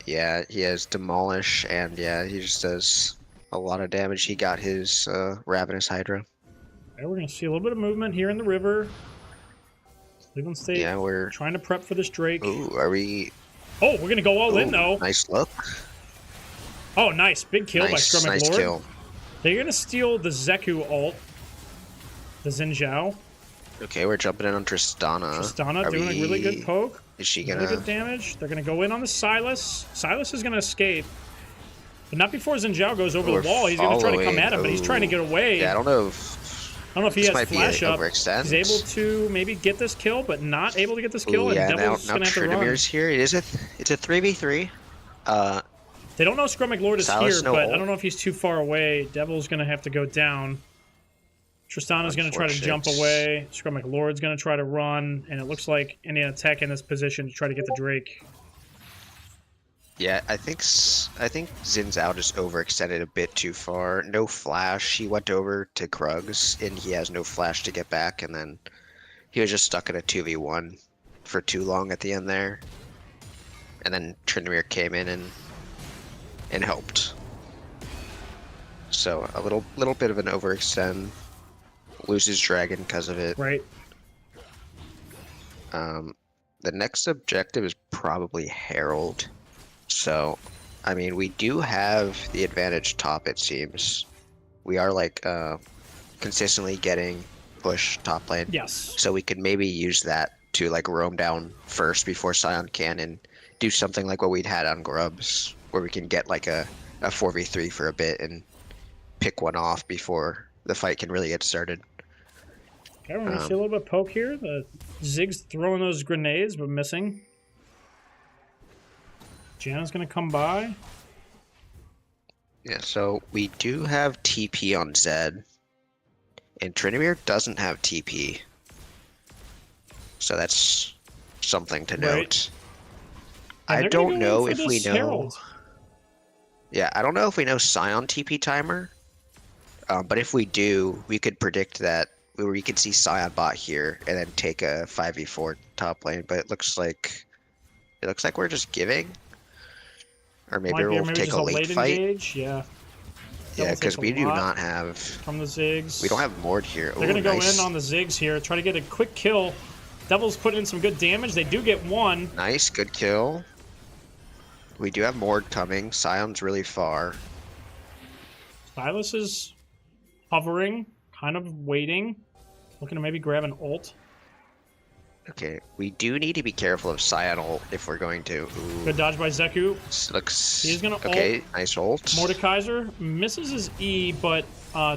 Yeah, he has Demolish, and yeah, he just does a lot of damage. He got his Ravenous Hydra. Okay, we're gonna see a little bit of movement here in the river. Cleveland State Yeah, we're... trying to prep for this Drake. Ooh, are we... Oh, we're gonna go all in Ooh, though. nice look. Oh, nice. Big kill by Nice, Skirmish nice Lord. kill. They're gonna steal the Zeku ult. The Xin Zhao. Okay, we're jumping in on Tristana. Tristana Are doing a really good poke. Is she Really gonna... good damage. They're gonna go in on the Silas. Silas is gonna escape. But not before Xin Zhao goes over We're the wall. He's gonna try to come following. at him, but he's trying to get away. Yeah, I don't know if he this has might be flash an up. overextend. He's able to maybe get this kill, but not able to get this kill, Ooh, and yeah, now Devil's gonna have to run. Tryndamere's here. It's a 3v3. They don't know Scrummick Lord is Silas, here, no but I ult? don't know if he's too far away. Devil's going to have to go down. Tristana's going to try to jump Unfortunate. away. Scrummick Lord's going to try to run, and it looks like NECC in this position to try to get the Drake. Yeah, I think Xin Zhao just overextended a bit too far. No flash. He went over to Krugs, and he has no flash to get back, and then he was just stuck in a 2v1 for too long at the end there. And then Tryndamere came in and helped. So a little bit of an overextend. Loses Dragon because of it. Right. The next objective is probably Herald. So, I mean, we do have the advantage top, it seems. We are, like, consistently getting push top lane. Yes. So we could maybe use that to, like, roam down first before Scion can and do something like what we'd had on Grubs, where we can get, like, a 4v3 for a bit and pick one off before the fight can really get started. Okay, we're going to see a little bit of poke here. The Zig's throwing those grenades, but missing. Janna's going to come by. Yeah, so we do have TP on Zed, and Tryndamere doesn't have TP. So that's something to note. And I they're gonna don't go know in if for we this know. Herald. Yeah, I don't know if we know Scion TP timer, but if we do, we could predict that we could see Scion bot here and then take a 5v4 top lane. But it looks like we're just giving, or maybe we'll take just a late fight. Engage. Yeah. Yeah, because we do not have. From the Ziggs. We don't have Mord here. They're going to go nice. in on the Ziggs here, try to get a quick kill. Devil's putting in some good damage. They do get one. Nice, good kill. We do have Mord coming. Sion's really far. Silas is hovering, kind of waiting, looking to maybe grab an ult. Okay, we do need to be careful of Scion ult if we're going to. Ooh. Good dodge by Zeku. Looks. He's gonna okay, ult. nice ult. Mordekaiser misses his E, but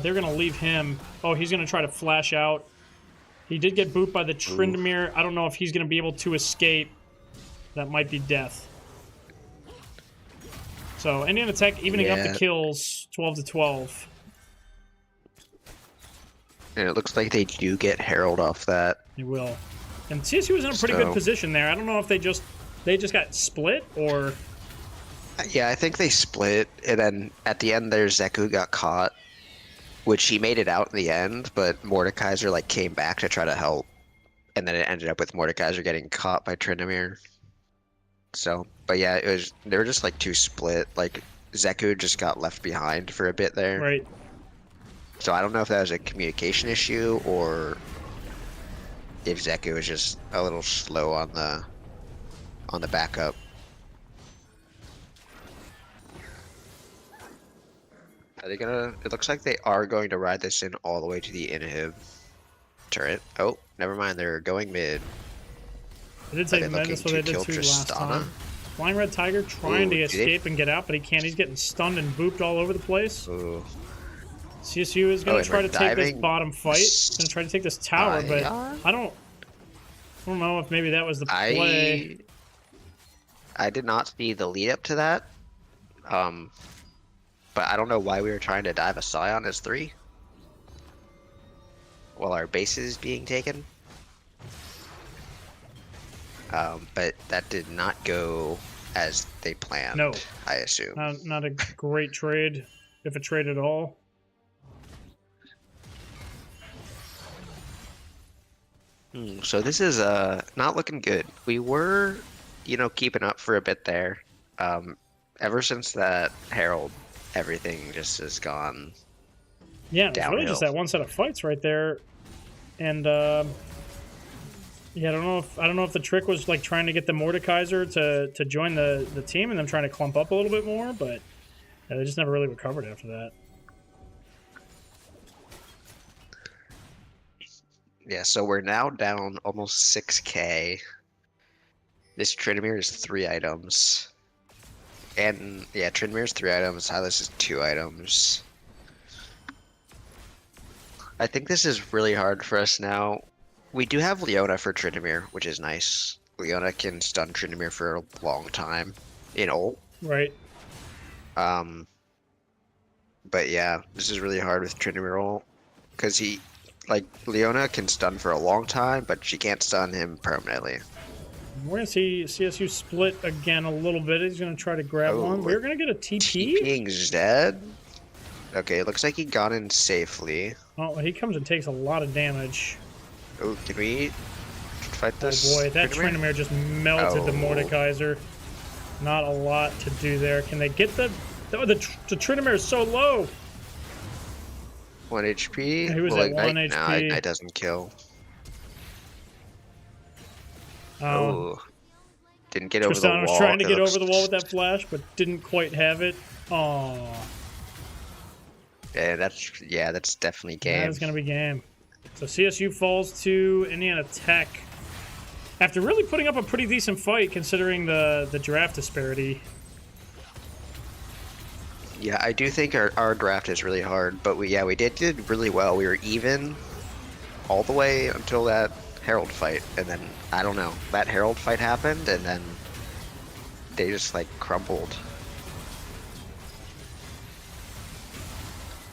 they're gonna leave him. Oh, he's gonna try to flash out. He did get booped by the Tryndamere. I don't know if he's gonna be able to escape. That might be death. So Indian attack evening up the kills, 12-12. And it looks like they do get Herald off that. They will. And CSU was in a pretty good position there. I don't know if they just got split or. Yeah, I think they split, and then at the end there, Zeku got caught, which he made it out in the end, but Mordekaiser like came back to try to help, and then it ended up with Mordekaiser getting caught by Tryndamere. So, but yeah, they were just like too split. Like Zeku just got left behind for a bit there. Right. So I don't know if that was a communication issue or if Zeku was just a little slow on the backup. Are they gonna? It looks like they are going to ride this in all the way to the inhib turret. Oh, never mind. They're going mid. They did take the mid, so they did too last time. Flying Red Tiger trying to escape and get out, but he can't. He's getting stunned and booped all over the place. Ooh. CSU is going to try to take this bottom fight. Going to try to take this tower, but I don't know if maybe that was the play. I did not see the lead up to that. But I don't know why we were trying to dive a Scion as 3 while our base is being taken. But that did not go as they planned. No, I assume. Not a great trade, if a trade at all. So this is not looking good. We were, keeping up for a bit there. Ever since that Herald, everything just has gone. Yeah, it's really just that one set of fights right there, and yeah, I don't know if the trick was like trying to get the Mordekaiser to join the team and them trying to clump up a little bit more, but yeah, they just never really recovered after that. Yeah, so we're now down almost 6k. This Tryndamere is 3 items. And yeah, Tryndamere's 3 items, Silas is 2 items. I think this is really hard for us now. We do have Leona for Tryndamere, which is nice. Leona can stun Tryndamere for a long time in ult. Right. But yeah, this is really hard with Trinity because like Leona can stun for a long time, but she can't stun him permanently. We're going to see CSU split again a little bit. He's going to try to grab one. We're going to get a TP. TPing Zed? Okay, looks like he got in safely. Oh, he comes and takes a lot of damage. Oh, can we fight this? Oh boy, that Tryndamere just melted the Mordekaiser. Not a lot to do there. Can they get the... Oh, the Tryndamere is so low. 1 HP? He was at 1 HP. No, Ignite doesn't kill. Oh. Didn't get over the wall. Tristana was trying to get over the wall with that flash, but didn't quite have it. Oh. Yeah, that's definitely game. That is going to be game. So CSU falls to Indiana Tech. After really putting up a pretty decent fight, considering the draft disparity. Yeah, I do think our draft is really hard, but we did really well. We were even all the way until that Herald fight, and then I don't know, that Herald fight happened, and then they just like crumbled.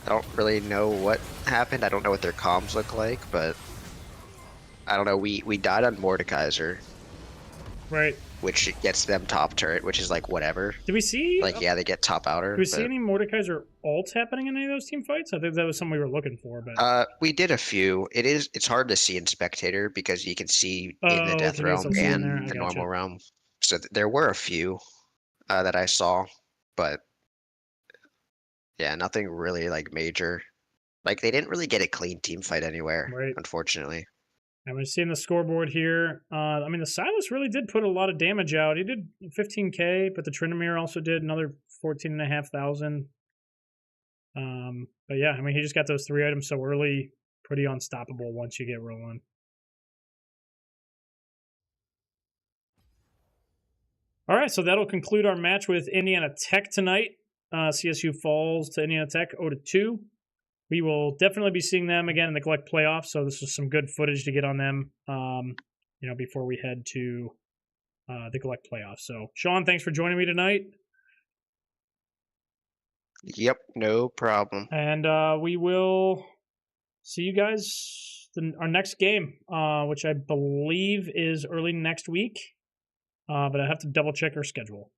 I don't really know what happened. I don't know what their comms look like, but I don't know. We died on Mordekaiser, right? Which gets them top turret, which is like whatever. Did we see? Like yeah, they get top outer. Did we see any Mordekaiser ults happening in any of those team fights? I think that was something we were looking for, but we did a few. It's hard to see in spectator because you can see in the death realm and the normal realm. So there were a few that I saw, but yeah, nothing really like major. Like they didn't really get a clean team fight anywhere, unfortunately. And we're seeing the scoreboard here. I mean, the Silas really did put a lot of damage out. He did 15k, but the Tryndamere also did another 14,500. But yeah, I mean, he just got those 3 items so early. Pretty unstoppable once you get rolling. All right, so that'll conclude our match with Indiana Tech tonight. CSU falls to Indiana Tech 0-2. We will definitely be seeing them again in the Collect playoffs, so this is some good footage to get on them, before we head to the Collect playoffs. So, Sean, thanks for joining me tonight. Yep, no problem. And we will see you guys our next game, which I believe is early next week, but I have to double check our schedule.